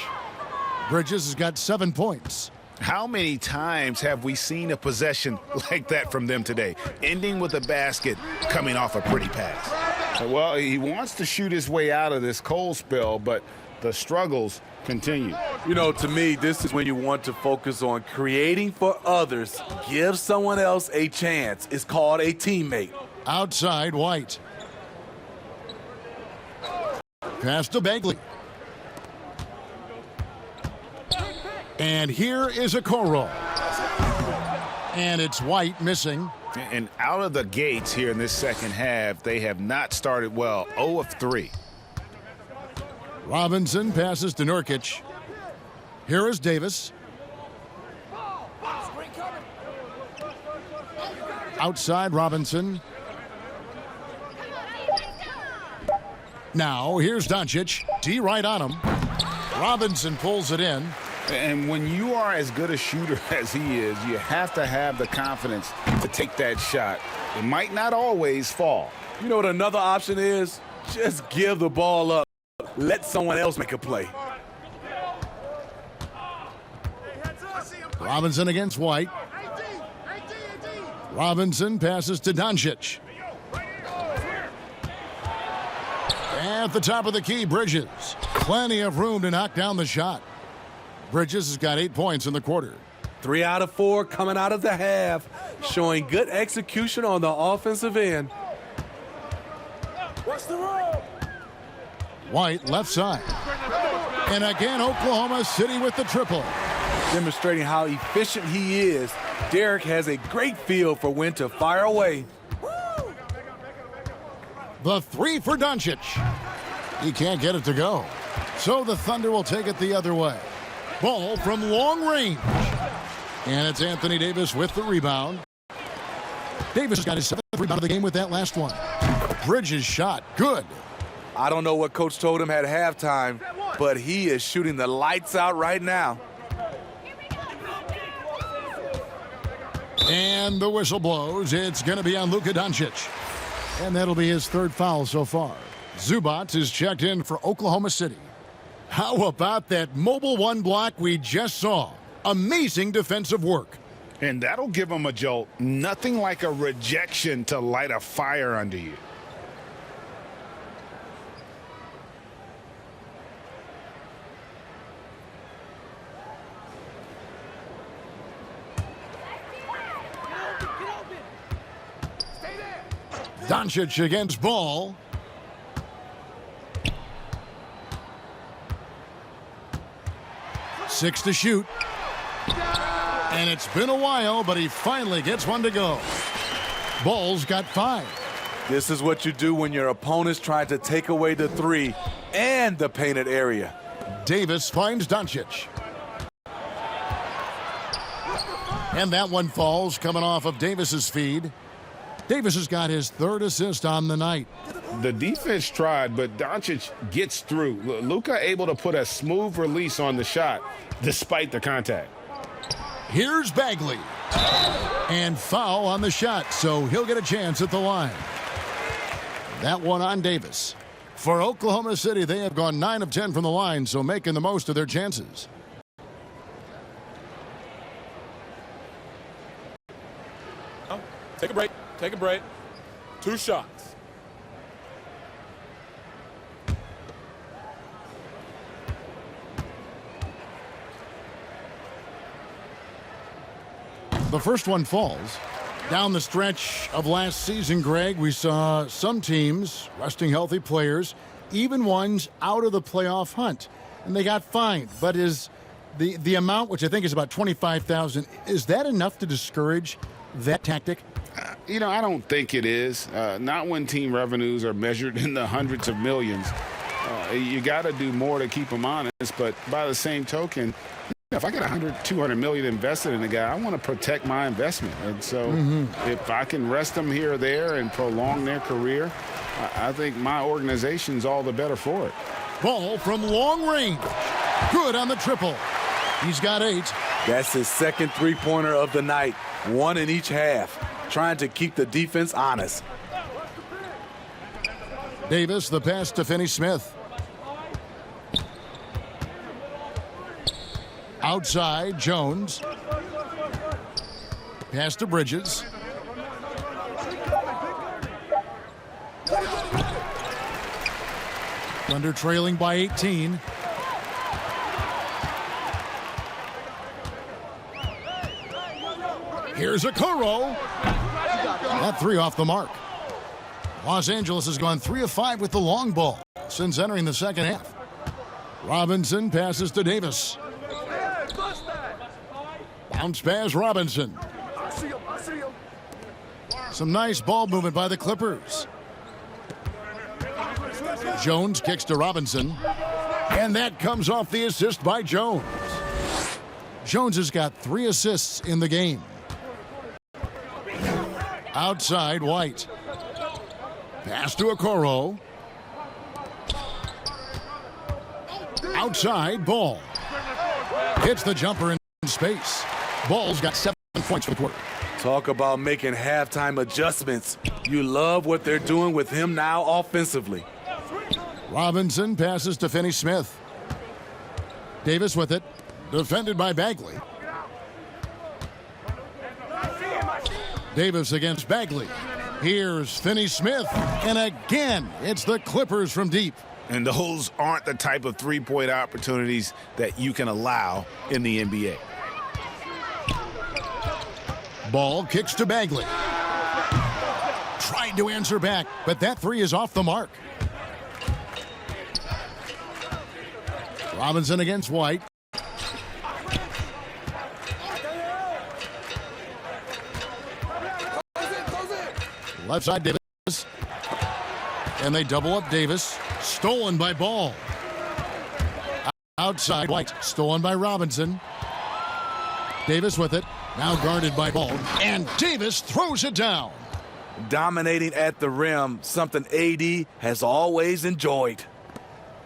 Speaker 4: Bridges has got 7 points.
Speaker 5: How many times have we seen a possession like that from them today, ending with a basket coming off a pretty pass? Well, he wants to shoot his way out of this cold spell, but the struggles continue.
Speaker 7: You know, to me, this is when you want to focus on creating for others. Give someone else a chance. It's called a teammate.
Speaker 4: Outside, White. Pass to Bagley. And here is a Okoro. And it's White missing.
Speaker 5: And out of the gates here in this second half, they have not started well. 0 of 3.
Speaker 4: Robinson passes to Nurkic. Here is Davis. Outside Robinson. Now here's Doncic. D right on him. Robinson pulls it in.
Speaker 5: And when you are as good a shooter as he is, you have to have the confidence to take that shot. It might not always fall.
Speaker 7: You know what another option is? Just give the ball up. Let someone else make a play.
Speaker 4: Robinson against White. Robinson passes to Doncic. At the top of the key, Bridges. Plenty of room to knock down the shot. Bridges has got 8 points in the quarter.
Speaker 7: 3 out of 4 coming out of the half, showing good execution on the offensive end.
Speaker 9: What's the rule?
Speaker 4: White left side. And again, Oklahoma City with the triple.
Speaker 7: Demonstrating how efficient he is, Derek has a great feel for when to fire away.
Speaker 4: The 3 for Doncic. He can't get it to go. So the Thunder will take it the other way. Ball from long range. And it's Anthony Davis with the rebound. Davis has got his 7th rebound of the game with that last one. Bridges shot. Good.
Speaker 7: I don't know what Coach told him at halftime, but he is shooting the lights out right now.
Speaker 4: And the whistle blows. It's going to be on Luka Doncic. And that'll be his 3rd foul so far. Zubac is checked in for Oklahoma City. How about that mobile 1 block we just saw? Amazing defensive work.
Speaker 5: And that'll give him a jolt. Nothing like a rejection to light a fire under you.
Speaker 4: Doncic against Ball. Six to shoot. And it's been a while, but he finally gets one to go. Ball's got 5.
Speaker 7: This is what you do when your opponent's trying to take away the 3 and the painted area.
Speaker 4: Davis finds Doncic. And that one falls, coming off of Davis's feed. Davis has got his 3rd assist on the night.
Speaker 6: The defense tried, but Doncic gets through. Luka able to put a smooth release on the shot despite the contact.
Speaker 4: Here's Bagley. And foul on the shot, so he'll get a chance at the line. That one on Davis. For Oklahoma City, they have gone 9 of 10 from the line, so making the most of their chances.
Speaker 9: Take a break. Take a break. 2 shots.
Speaker 4: The first one falls. Down the stretch of last season, Greg, we saw some teams resting healthy players, even ones out of the playoff hunt, and they got fined. But is the amount, which I think is about $25,000, is that enough to discourage that tactic?
Speaker 6: I don't think it is. Not when team revenues are measured in the hundreds of millions. You got to do more to keep them honest, but by the same token, if I got $200 million invested in a guy, I want to protect my investment. And so if I can rest them here or there and prolong their career, I think my organization's all the better for it.
Speaker 4: Ball from long range. Good on the triple. He's got 8.
Speaker 7: That's his 2nd 3-pointer of the night. 1 in each half. Trying to keep the defense honest.
Speaker 4: Davis, the pass to Finney-Smith. Outside, Jones. Pass to Bridges. Thunder trailing by 18. Here's a Okoro. That 3 off the mark. Los Angeles has gone 3 of 5 with the long ball since entering the second half. Robinson passes to Davis. Bounce pass, Robinson. Some nice ball movement by the Clippers. Jones kicks to Robinson. And that comes off the assist by Jones. Jones has got 3 assists in the game. Outside, White. Pass to Okoro. Outside, Ball. Hits the jumper in space. Ball's got 7 points for the quarter.
Speaker 7: Talk about making halftime adjustments. You love what they're doing with him now offensively.
Speaker 4: Robinson passes to Finney-Smith. Davis with it. Defended by Bagley. Davis against Bagley. Here's Finney-Smith. And again, it's the Clippers from deep.
Speaker 5: And those aren't the type of three-point opportunities that you can allow in the NBA.
Speaker 4: Ball kicks to Bagley. Tried to answer back, but that 3 is off the mark. Robinson against White. Left side, Davis. And they double up Davis. Stolen by Ball. Outside, White. Stolen by Robinson. Davis with it. Now guarded by Ball. And Davis throws it down.
Speaker 7: Dominating at the rim, something AD has always enjoyed.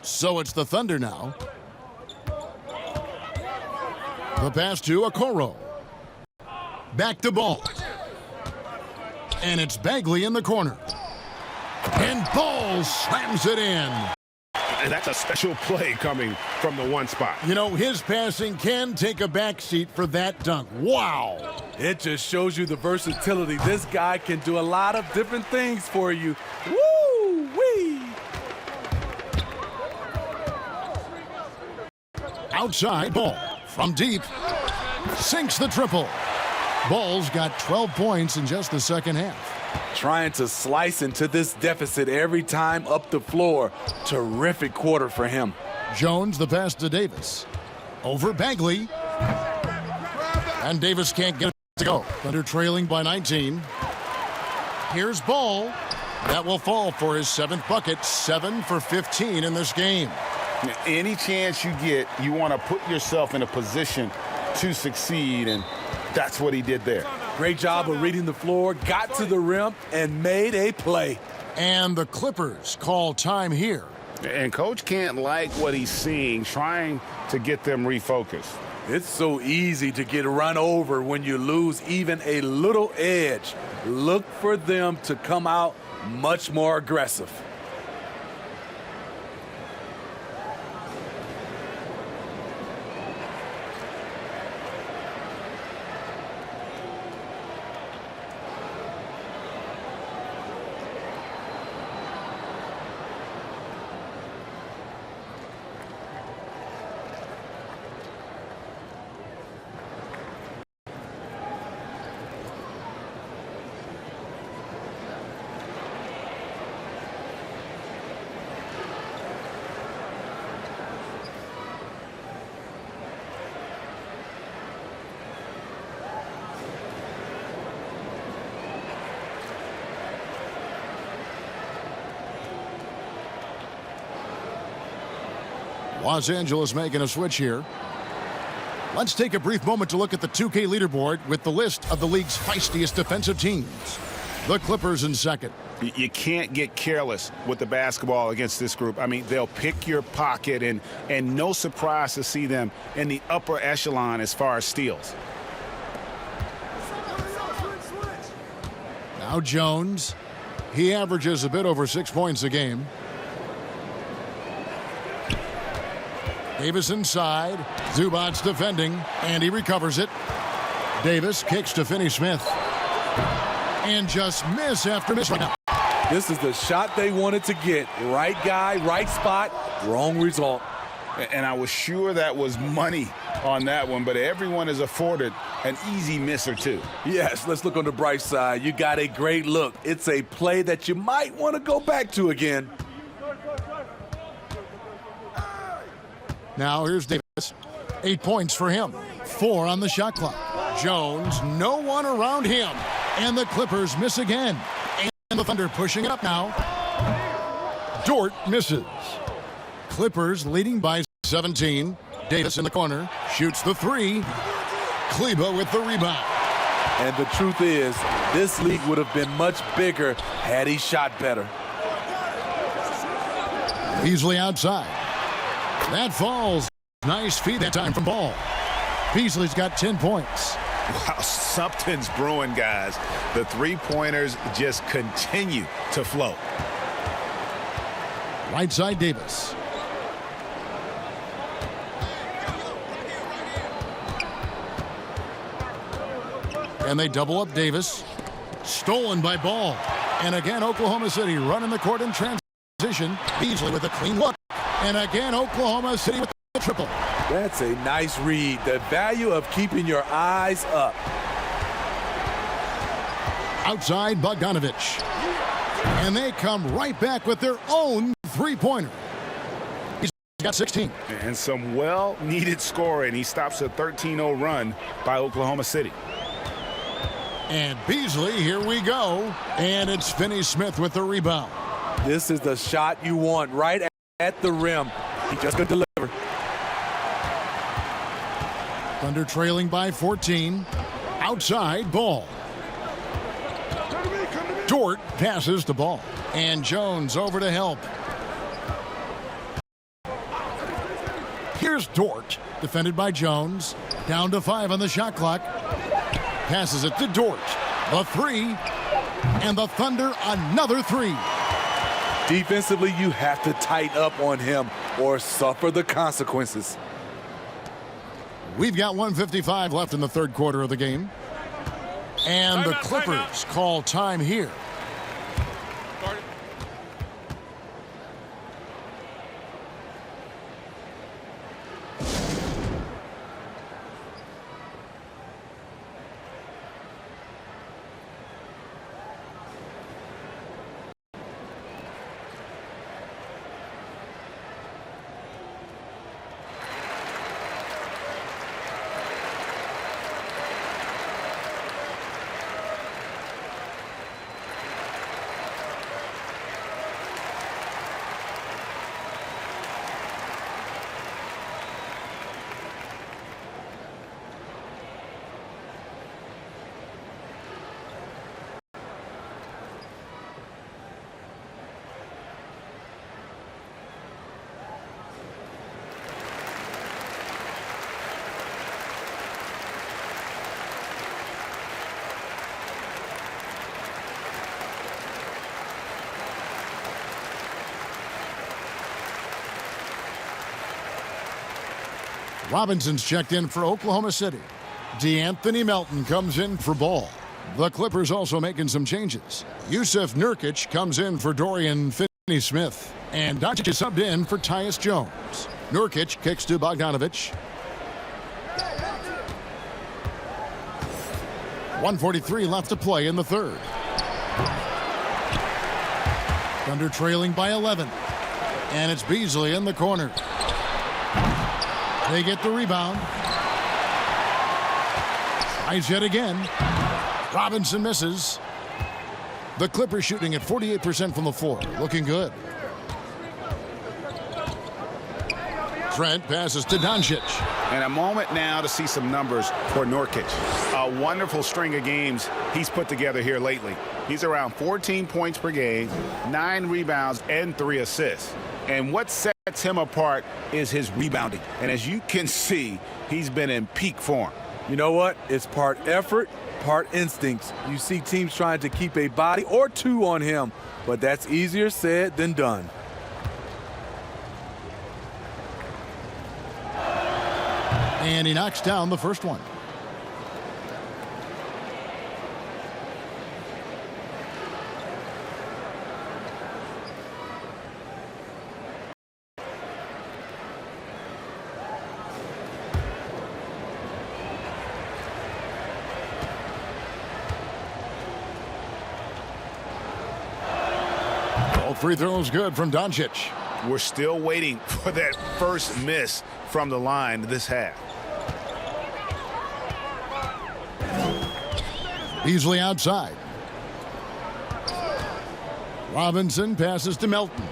Speaker 4: So it's the Thunder now. The pass to Okoro. Back to Ball. And it's Bagley in the corner. And Ball slams it in.
Speaker 6: And that's a special play coming from the one spot.
Speaker 4: You know, his passing can take a backseat for that dunk. Wow.
Speaker 7: It just shows you the versatility. This guy can do a lot of different things for you. Woo-wee.
Speaker 4: Outside, Ball from deep. Sinks the triple. Ball's got 12 points in just the second half.
Speaker 7: Trying to slice into this deficit every time up the floor. Terrific quarter for him.
Speaker 4: Jones, the pass to Davis. Over Bagley. And Davis can't get it to go. Thunder trailing by 19. Here's Ball. That will fall for his 7th bucket. 7 for 15 in this game.
Speaker 5: Any chance you get, you want to put yourself in a position to succeed, and that's what he did there.
Speaker 7: Great job of reading the floor, got to the rim, and made a play.
Speaker 4: And the Clippers call time here.
Speaker 5: And Coach can't like what he's seeing, trying to get them refocused.
Speaker 7: It's so easy to get run over when you lose even a little edge. Look for them to come out much more aggressive.
Speaker 4: Los Angeles making a switch here. Let's take a brief moment to look at the 2K leaderboard with the list of the league's feistiest defensive teams. The Clippers in second.
Speaker 5: You can't get careless with the basketball against this group. I mean, they'll pick your pocket, and no surprise to see them in the upper echelon as far as steals.
Speaker 4: Now Jones. He averages a bit over 6 points a game. Davis inside. Zubac's defending, and he recovers it. Davis kicks to Finney-Smith. And just miss after miss.
Speaker 7: This is the shot they wanted to get. Right guy, right spot, wrong result.
Speaker 5: And I was sure that was money on that one, but everyone is afforded an easy miss or two.
Speaker 7: Yes, let's look on the bright side. You got a great look. It's a play that you might want to go back to again.
Speaker 4: Now here's Davis. 8 points for him. 4 on the shot clock. Jones, no one around him. And the Clippers miss again. And the Thunder pushing it up now. Dort misses. Clippers leading by 17. Davis in the corner. Shoots the 3. Kleba with the rebound.
Speaker 7: And the truth is, this league would have been much bigger had he shot better.
Speaker 4: Beasley outside. That falls. Nice feed that time from Ball. Beasley's got 10 points.
Speaker 5: Wow, something's brewing, guys. The three-pointers just continue to flow.
Speaker 4: Right side Davis. And they double up Davis. Stolen by Ball. And again, Oklahoma City running the court in transition. Beasley with a clean look. And again, Oklahoma City with the triple.
Speaker 7: That's a nice read. The value of keeping your eyes up.
Speaker 4: Outside Bogdanovich. And they come right back with their own three-pointer. He's got 16.
Speaker 5: And some well-needed scoring. He stops a 13-0 run by Oklahoma City.
Speaker 4: And Beasley, here we go. And it's Finney-Smith with the rebound.
Speaker 7: This is the shot you want right at the rim. He just couldn't deliver.
Speaker 4: Thunder trailing by 14. Outside, Ball. Dort passes the ball. And Jones over to help. Here's Dort, defended by Jones. Down to 5 on the shot clock. Passes it to Dort. The 3. And the Thunder another 3.
Speaker 7: Defensively, you have to tighten up on him or suffer the consequences.
Speaker 4: We've got 1:55 left in the third quarter of the game. And the Clippers call time here. Robinson's checked in for Oklahoma City. DeAnthony Melton comes in for Ball. The Clippers also making some changes. Yusuf Nurkic comes in for Dorian Finney-Smith. And Doncic is subbed in for Tyus Jones. Nurkic kicks to Bogdanovic. 1:43 left to play in the third. Thunder trailing by 11. And it's Beasley in the corner. They get the rebound. Tries yet again. Robinson misses. The Clippers shooting at 48% from the floor. Looking good. Trent passes to Doncic.
Speaker 5: And a moment now to see some numbers for Nurkic. A wonderful string of games he's put together here lately. He's around 14 points per game, 9 rebounds, and 3 assists. And what sets him apart is his rebounding. And as you can see, he's been in peak form.
Speaker 7: You know what? It's part effort, part instincts. You see teams trying to keep a body or two on him, but that's easier said than done.
Speaker 4: And he knocks down the first one. All free throws good from Doncic.
Speaker 5: We're still waiting for that first miss from the line this half.
Speaker 4: Beasley outside. Robinson passes to Melton.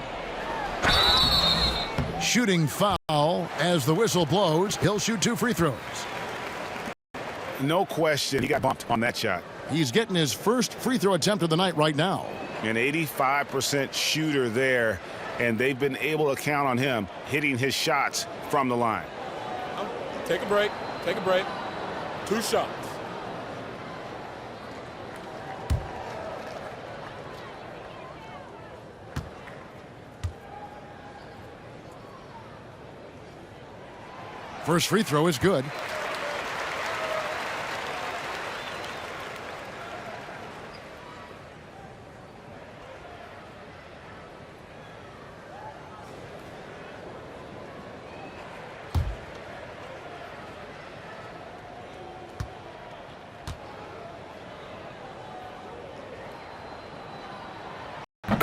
Speaker 4: Shooting foul as the whistle blows. He'll shoot 2 free throws.
Speaker 5: No question, he got bumped on that shot.
Speaker 4: He's getting his first free throw attempt of the night right now.
Speaker 5: An 85% shooter there, and they've been able to count on him hitting his shots from the line.
Speaker 9: Take a break. Take a break. 2 shots.
Speaker 4: First free throw is good.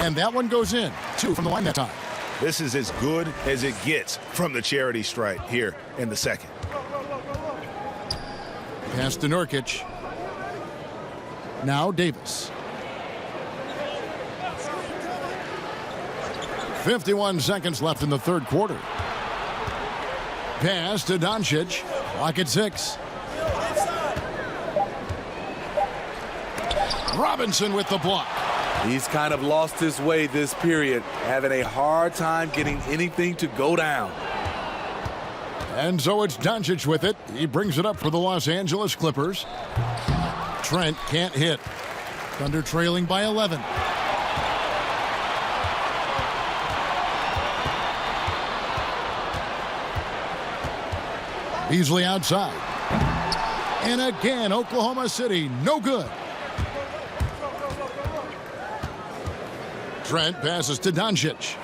Speaker 4: And that one goes in. 2 from the line that time.
Speaker 5: This is as good as it gets from the charity stripe here in the second.
Speaker 4: Pass to Nurkic. Now Davis. 51 seconds left in the third quarter. Pass to Doncic. Clock at 6. Robinson with the block.
Speaker 7: He's kind of lost his way this period, having a hard time getting anything to go down.
Speaker 4: And so it's Doncic with it. He brings it up for the Los Angeles Clippers. Trent can't hit. Thunder trailing by 11. Beasley outside. And again, Oklahoma City, no good. Trent passes to Doncic.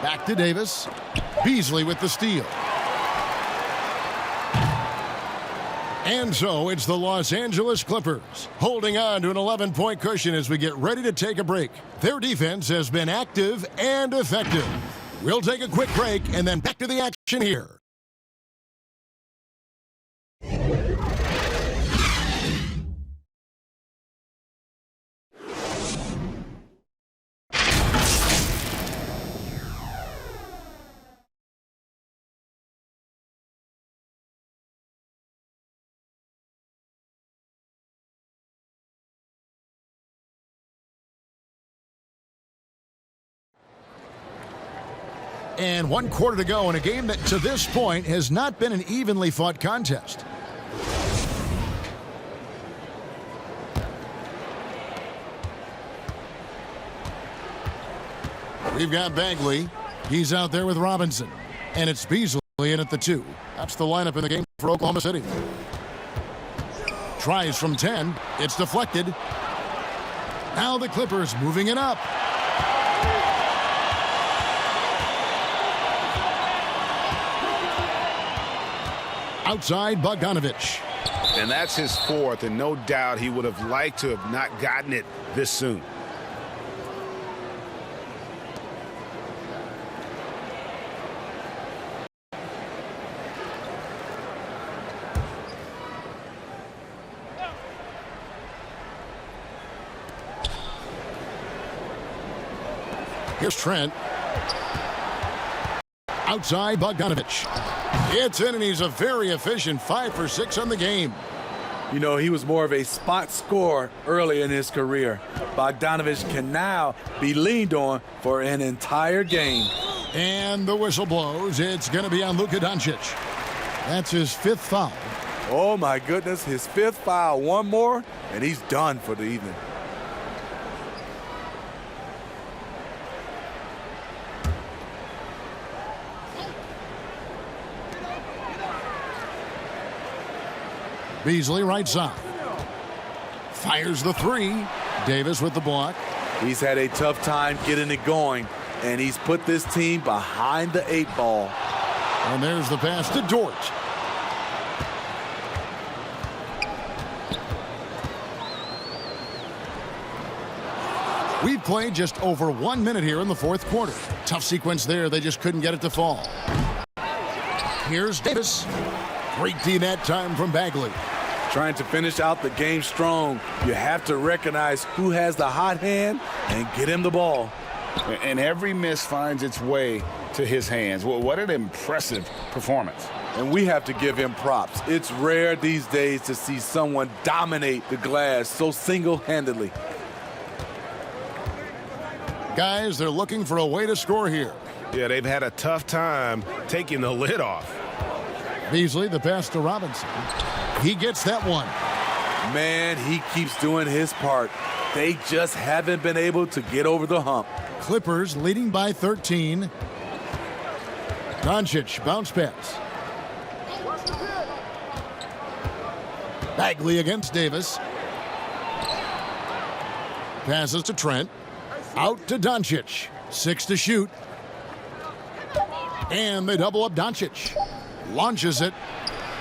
Speaker 4: Back to Davis. Beasley with the steal. And so it's the Los Angeles Clippers holding on to an 11-point cushion as we get ready to take a break. Their defense has been active and effective. We'll take a quick break and then back to the action here. And 1 quarter to go in a game that to this point has not been an evenly fought contest. We've got Bagley. He's out there with Robinson. And it's Beasley in at the 2. That's the lineup in the game for Oklahoma City. Tries from 10. It's deflected. Now the Clippers moving it up. Outside Bogdanovich.
Speaker 5: And that's his 4th, and no doubt he would have liked to have not gotten it this soon.
Speaker 4: Here's Trent. Outside Bogdanovich. It's in, and he's a very efficient 5 for 6 on the game.
Speaker 13: You know, he was more of a spot scorer early in his career. Bogdanovich can now be leaned on for an entire game.
Speaker 4: And the whistle blows. It's going to be on Luka Doncic. That's his 5th foul.
Speaker 13: Oh, my goodness. His 5th foul. One more, and he's done for the evening.
Speaker 4: Beasley right side. Fires the 3. Davis with the block.
Speaker 13: He's had a tough time getting it going, and he's put this team behind the 8 ball.
Speaker 4: And there's the pass to Dort. We've played just over 1 minute here in the 4th quarter. Tough sequence there. They just couldn't get it to fall. Here's Davis. Great D that time from Bagley.
Speaker 13: Trying to finish out the game strong. You have to recognize who has the hot hand and get him the ball.
Speaker 5: And every miss finds its way to his hands. Well, what an impressive performance.
Speaker 13: And we have to give him props. It's rare these days to see someone dominate the glass so single-handedly.
Speaker 4: Guys, they're looking for a way to score here.
Speaker 5: Yeah, they've had a tough time taking the lid off.
Speaker 4: Beasley, the pass to Robinson. He gets that one.
Speaker 13: Man, he keeps doing his part. They just haven't been able to get over the hump.
Speaker 4: Clippers leading by 13. Doncic, bounce pass. Bagley against Davis. Passes to Trent. Out to Doncic. 6 to shoot. And they double up Doncic. Launches it.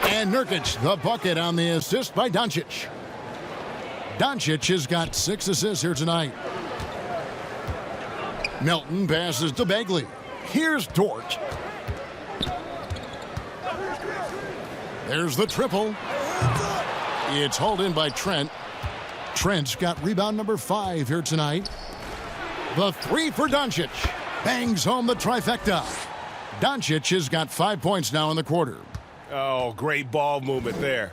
Speaker 4: And Nurkic, the bucket on the assist by Doncic. Doncic has got 6 assists here tonight. Melton passes to Bagley. Here's Dort. There's the triple. It's hauled in by Trent. Trent's got rebound number 5 here tonight. The 3 for Doncic. Bangs home the trifecta. Doncic has got 5 points now in the quarter.
Speaker 5: Oh, great ball movement there.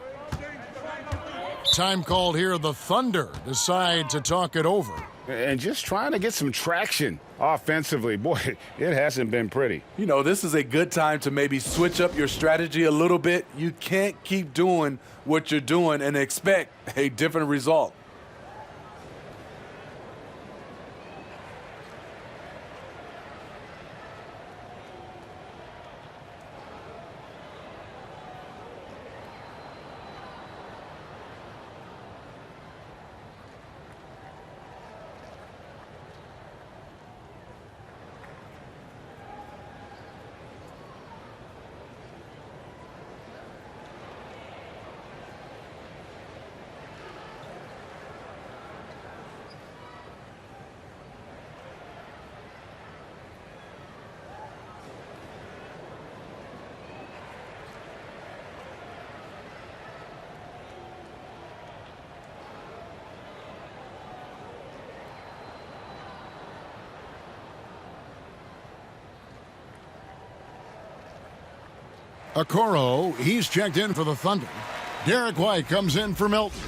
Speaker 4: Time called here. The Thunder decide to talk it over.
Speaker 5: And just trying to get some traction offensively. Boy, it hasn't been pretty.
Speaker 13: You know, this is a good time to maybe switch up your strategy a little bit. You can't keep doing what you're doing and expect a different result.
Speaker 4: Okoro, he's checked in for the Thunder. Derek White comes in for Melton.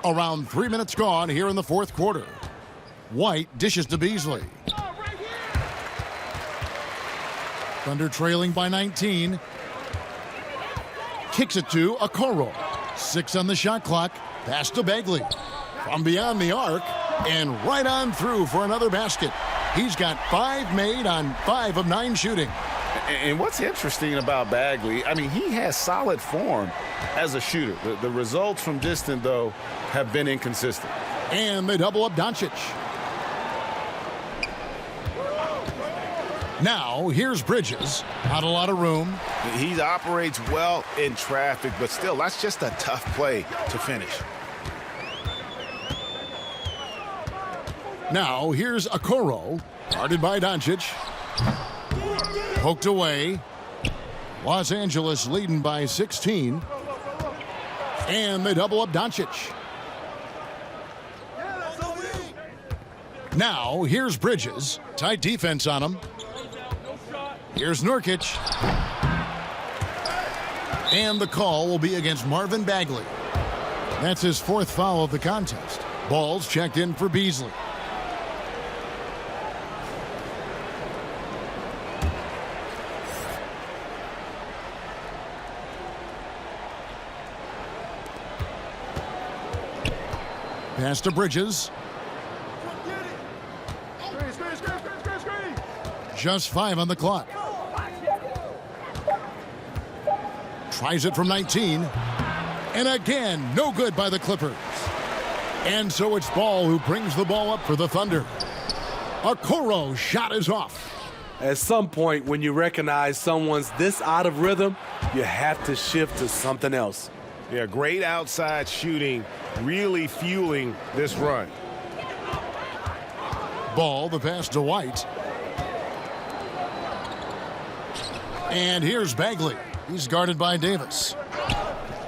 Speaker 4: Around 3 minutes gone here in the 4th quarter. White dishes to Beasley. Thunder trailing by 19. Kicks it to Okoro. 6 on the shot clock. Pass to Bagley. From beyond the arc. And right on through for another basket. He's got 5 made on 5 of 9 shooting.
Speaker 5: And what's interesting about Bagley, I mean, he has solid form as a shooter. The results from distant, though, have been inconsistent.
Speaker 4: And they double up Doncic. Now, here's Bridges. Not a lot of room.
Speaker 5: He operates well in traffic, but still, that's just a tough play to finish.
Speaker 4: Now, here's Okoro. Guarded by Doncic. Poked away. Los Angeles leading by 16. And they double up Doncic. Now, here's Bridges. Tight defense on him. Here's Nurkic. And the call will be against Marvin Bagley. That's his 4th foul of the contest. Ball's checked in for Beasley. Pass to Bridges. Just 5 on the clock. Tries it from 19. And again, no good by the Clippers. And so it's Ball who brings the ball up for the Thunder. Okoro's shot is off.
Speaker 13: At some point, when you recognize someone's this out of rhythm, you have to shift to something else.
Speaker 5: Yeah, great outside shooting, really fueling this run.
Speaker 4: Ball, the pass to White. And here's Bagley. He's guarded by Davis.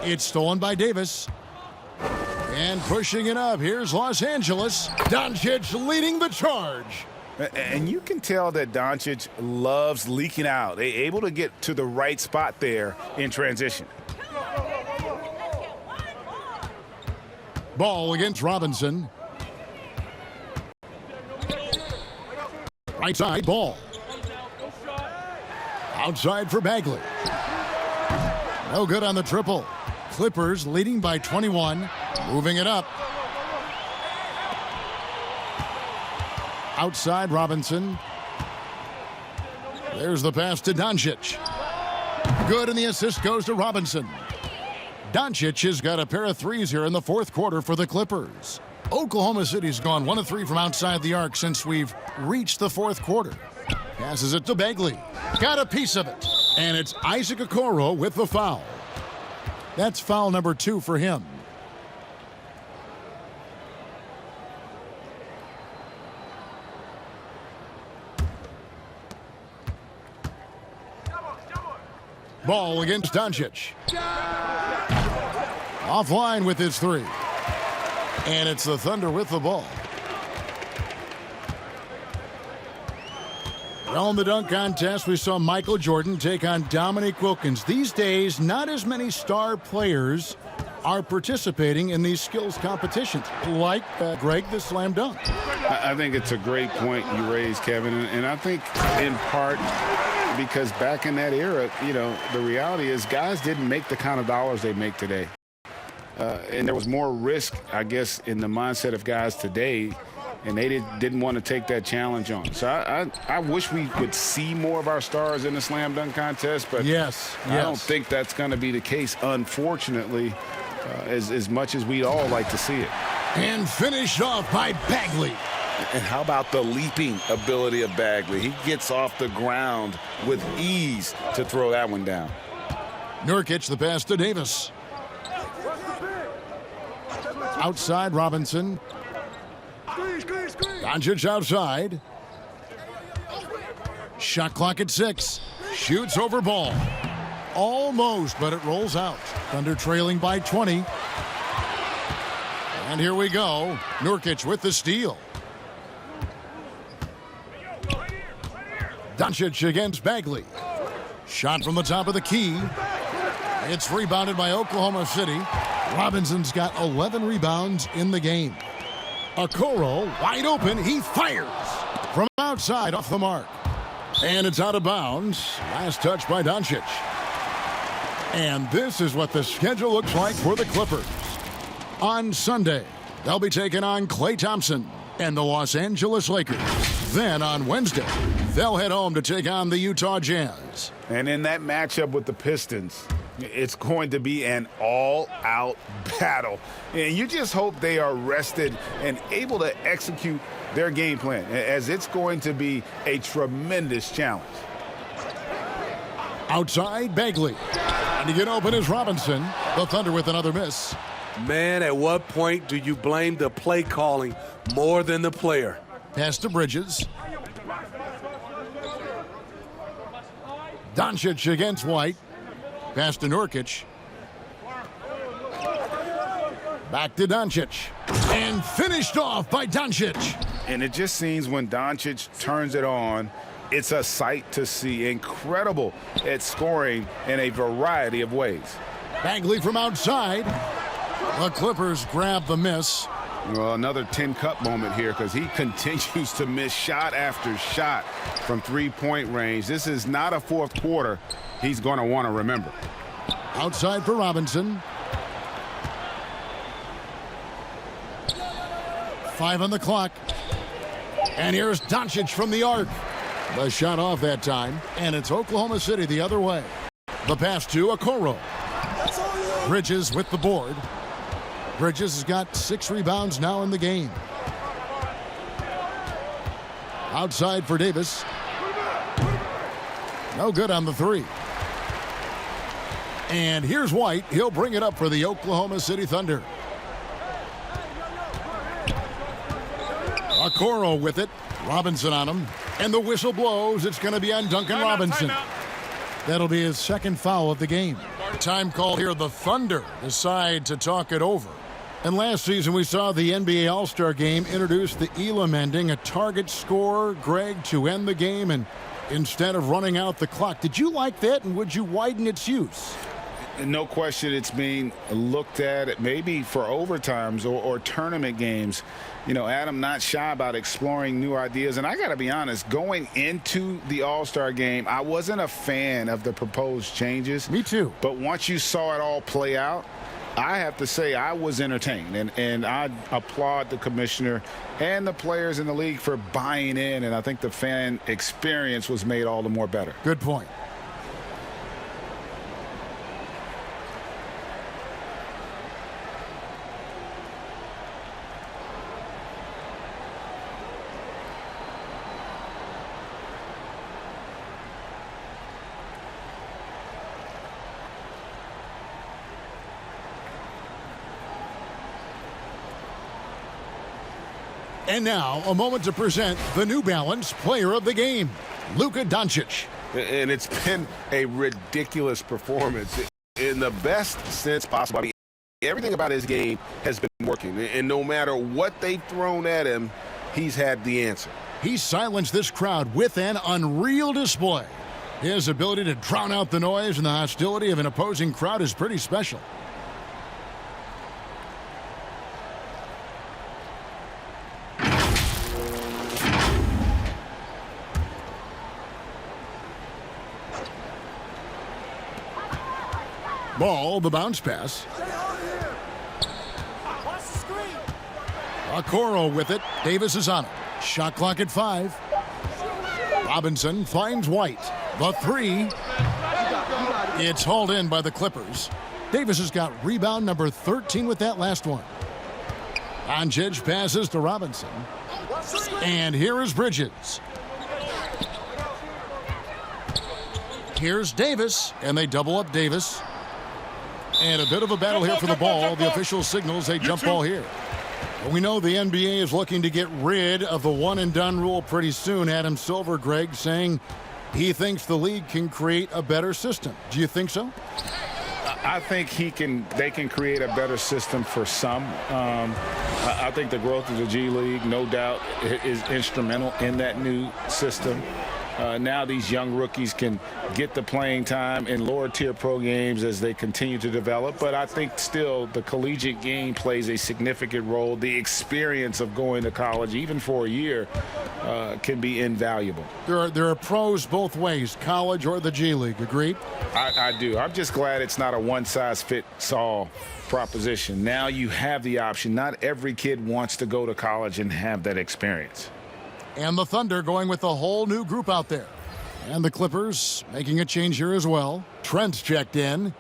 Speaker 4: It's stolen by Davis. And pushing it up, here's Los Angeles. Doncic leading the charge.
Speaker 5: And you can tell that Doncic loves leaking out. They're able to get to the right spot there in transition.
Speaker 4: Ball against Robinson. Right side, Ball. Outside for Bagley. No good on the triple. Clippers leading by 21. Moving it up. Outside Robinson. There's the pass to Doncic. Good, and the assist goes to Robinson. Doncic has got a pair of threes here in the 4th quarter for the Clippers. Oklahoma City's gone 1 of 3 from outside the arc since we've reached the 4th quarter. Passes it to Bagley. Got a piece of it. And it's Isaac Okoro with the foul. That's foul number 2 for him. Ball against Doncic. Offline with his 3. And it's the Thunder with the ball. Well, in the dunk contest, we saw Michael Jordan take on Dominique Wilkins. These days, not as many star players are participating in these skills competitions, like Greg, the slam dunk.
Speaker 6: I think it's a great point you raised, Kevin, and I think in part because back in that era, you know, the reality is guys didn't make the kind of dollars they make today. And there was more risk, I guess, in the mindset of guys today, and they didn't want to take that challenge on. So I wish we would see more of our stars in the slam dunk contest, but
Speaker 4: yes.
Speaker 6: I don't think that's going to be the case, unfortunately, as much as we'd all like to see it.
Speaker 4: And finished off by Bagley.
Speaker 5: And how about the leaping ability of Bagley? He gets off the ground with ease to throw that one down.
Speaker 4: Nurkic, the pass to Davis. Outside Robinson. Doncic outside. Shot clock at 6. Shoots over Ball. Almost, but it rolls out. Thunder trailing by 20. And here we go. Nurkic with the steal. Doncic against Bagley. Shot from the top of the key. It's rebounded by Oklahoma City. Robinson's got 11 rebounds in the game. Okoro wide open. He fires from outside off the mark. And it's out of bounds. Last touch by Doncic. And this is what the schedule looks like for the Clippers. On Sunday, they'll be taking on Klay Thompson. and the Los Angeles Lakers. Then on Wednesday, they'll head home to take on the Utah Jazz.
Speaker 5: And in that matchup with the Pistons, it's going to be an all-out battle. And you just hope they are rested and able to execute their game plan, as it's going to be a tremendous challenge.
Speaker 4: Outside, Bagley. And to get open is Robinson. The Thunder with another miss.
Speaker 13: Man, at what point do you blame the play calling more than the player?
Speaker 4: Pass to Bridges. Doncic against White. Pass to Nurkic. Back to Doncic. And finished off by Doncic.
Speaker 5: And it just seems when Doncic turns it on, it's a sight to see. Incredible at scoring in a variety of ways.
Speaker 4: Bagley from outside. The Clippers grab the miss.
Speaker 5: Well, another 10-cup moment here because he continues to miss shot after shot from three-point range. This is not a fourth quarter he's going to want to remember.
Speaker 4: Outside for Robinson. 5 on the clock. And here's Doncic from the arc. The shot off that time, and it's Oklahoma City the other way. The pass to Okoro. Bridges with the board. Bridges has got 6 rebounds now in the game. Outside for Davis. No good on the 3. And here's White. He'll bring it up for the Oklahoma City Thunder. Okoro with it. Robinson on him. And the whistle blows. It's going to be on Duncan Robinson. That'll be his second foul of the game. Time call here. The Thunder decide to talk it over. And last season we saw the NBA All-Star Game introduce the Elam ending, a target score, Greg, to end the game, and instead of running out the clock. Did you like that, and would you widen its use?
Speaker 5: No question it's being looked at maybe for overtimes or tournament games. You know, Adam not shy about exploring new ideas. And I got to be honest, going into the All-Star Game, I wasn't a fan of the proposed changes.
Speaker 4: Me too.
Speaker 5: But once you saw it all play out, I have to say I was entertained. And I applaud the commissioner and the players in the league for buying in. And I think the fan experience was made all the more better.
Speaker 4: Good point. And now, a moment to present the New Balance Player of the Game, Luka Doncic.
Speaker 5: And it's been a ridiculous performance in the best sense possible. I mean, everything about his game has been working. And no matter what they've thrown at him, he's had the answer.
Speaker 4: He silenced this crowd with an unreal display. His ability to drown out the noise and the hostility of an opposing crowd is pretty special. Ball, the bounce pass. Okoro with it. Davis is on it. Shot clock at 5. Robinson finds White. The 3. It's hauled in by the Clippers. Davis has got rebound number 13 with that last one. Doncic passes to Robinson. And here is Bridges. Here's Davis, and they double up Davis. And a bit of a battle here for the ball. The official signals a jump ball here. We know the NBA is looking to get rid of the one-and-done rule pretty soon. Adam Silver, Greg, saying he thinks the league can create a better system. Do you think so?
Speaker 5: I think they can create a better system for some. I think the growth of the G League, no doubt, is instrumental in that new system.
Speaker 6: now these young rookies can get the playing time in lower tier pro games as they continue to develop. But I think still the collegiate game plays a significant role. The experience of going to college, even for a year, can be invaluable.
Speaker 4: There are pros both ways, college or the G League. Agreed?
Speaker 6: I do. I'm just glad it's not a one-size-fits-all proposition. Now you have the option. Not every kid wants to go to college and have that experience.
Speaker 4: And the Thunder going with a whole new group out there. And the Clippers making a change here as well. Trent's checked in.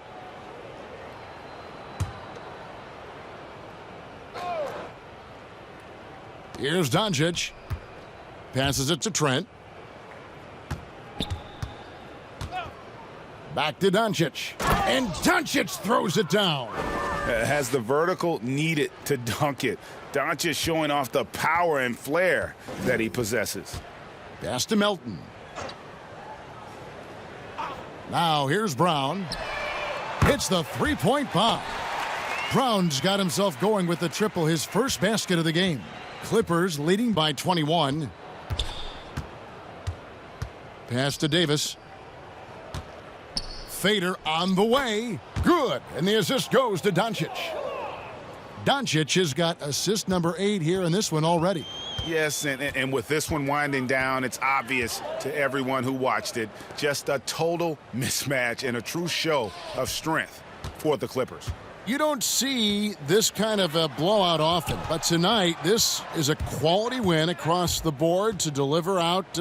Speaker 4: Here's Doncic. Passes it to Trent. Back to Doncic. And Doncic throws it down.
Speaker 6: Has the vertical needed to dunk it. Doncic showing off the power and flair that he possesses.
Speaker 4: Pass to Melton. Now here's Brown. Hits the three-point bomb. Brown's got himself going with the triple, his first basket of the game. Clippers leading by 21. Pass to Davis. Fader on the way. Good. And the assist goes to Doncic. Doncic has got assist number 8 here in this one already.
Speaker 6: Yes, and with this one winding down, it's obvious to everyone who watched it. Just a total mismatch and a true show of strength for the Clippers.
Speaker 4: You don't see this kind of a blowout often, but tonight this is a quality win across the board to deliver out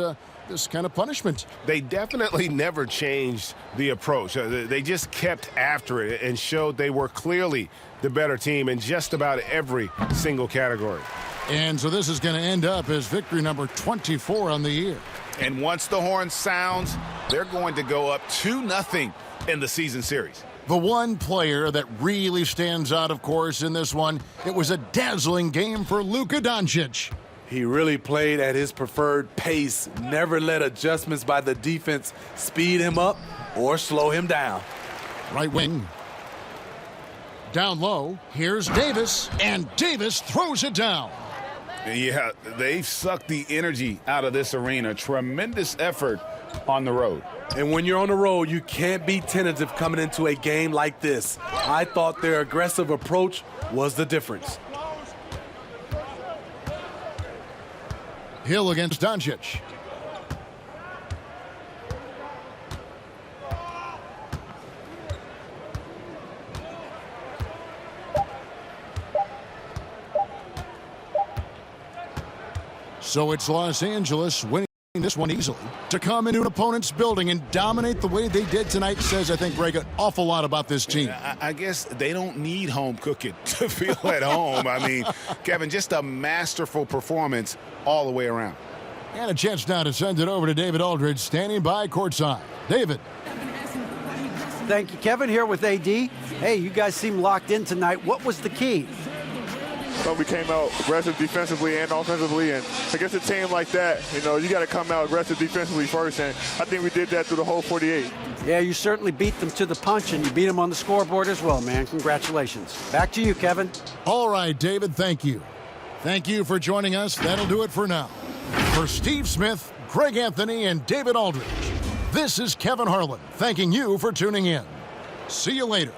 Speaker 4: this kind of punishment.
Speaker 5: They definitely never changed the approach. They just kept after it and showed they were clearly the better team in just about every single category.
Speaker 4: And so this is going to end up as victory number 24 on the year.
Speaker 5: And once the horn sounds, they're going to go up 2-0 in the season series.
Speaker 4: The one player that really stands out, of course, in this one, it was a dazzling game for Luka Doncic.
Speaker 13: He really played at his preferred pace, never let adjustments by the defense speed him up or slow him down.
Speaker 4: Right wing. Down low, here's Davis, and Davis throws it down.
Speaker 6: Yeah, they've sucked the energy out of this arena. Tremendous effort on the road.
Speaker 13: And when you're on the road, you can't be tentative coming into a game like this. I thought their aggressive approach was the difference.
Speaker 4: Hill against Doncic. So it's Los Angeles winning this one easily. To come into an opponent's building and dominate the way they did tonight says, I think, Greg, an awful lot about this team.
Speaker 6: I guess they don't need home cooking to feel at home. I mean, Kevin, just a masterful performance all the way around.
Speaker 4: And a chance now to send it over to David Aldridge, standing by courtside. David.
Speaker 8: Thank you, Kevin. Here with AD. Hey, you guys seem locked in tonight. What was the key?
Speaker 14: So we came out aggressive defensively and offensively, and against a team like that, you got to come out aggressive defensively first, and I think we did that through the whole 48.
Speaker 8: Yeah, you certainly beat them to the punch, and you beat them on the scoreboard as well, man. Congratulations. Back to you, Kevin.
Speaker 4: All right, David, thank you. Thank you for joining us. That'll do it for now. For Steve Smith, Greg Anthony, and David Aldridge, this is Kevin Harlan thanking you for tuning in. See you later.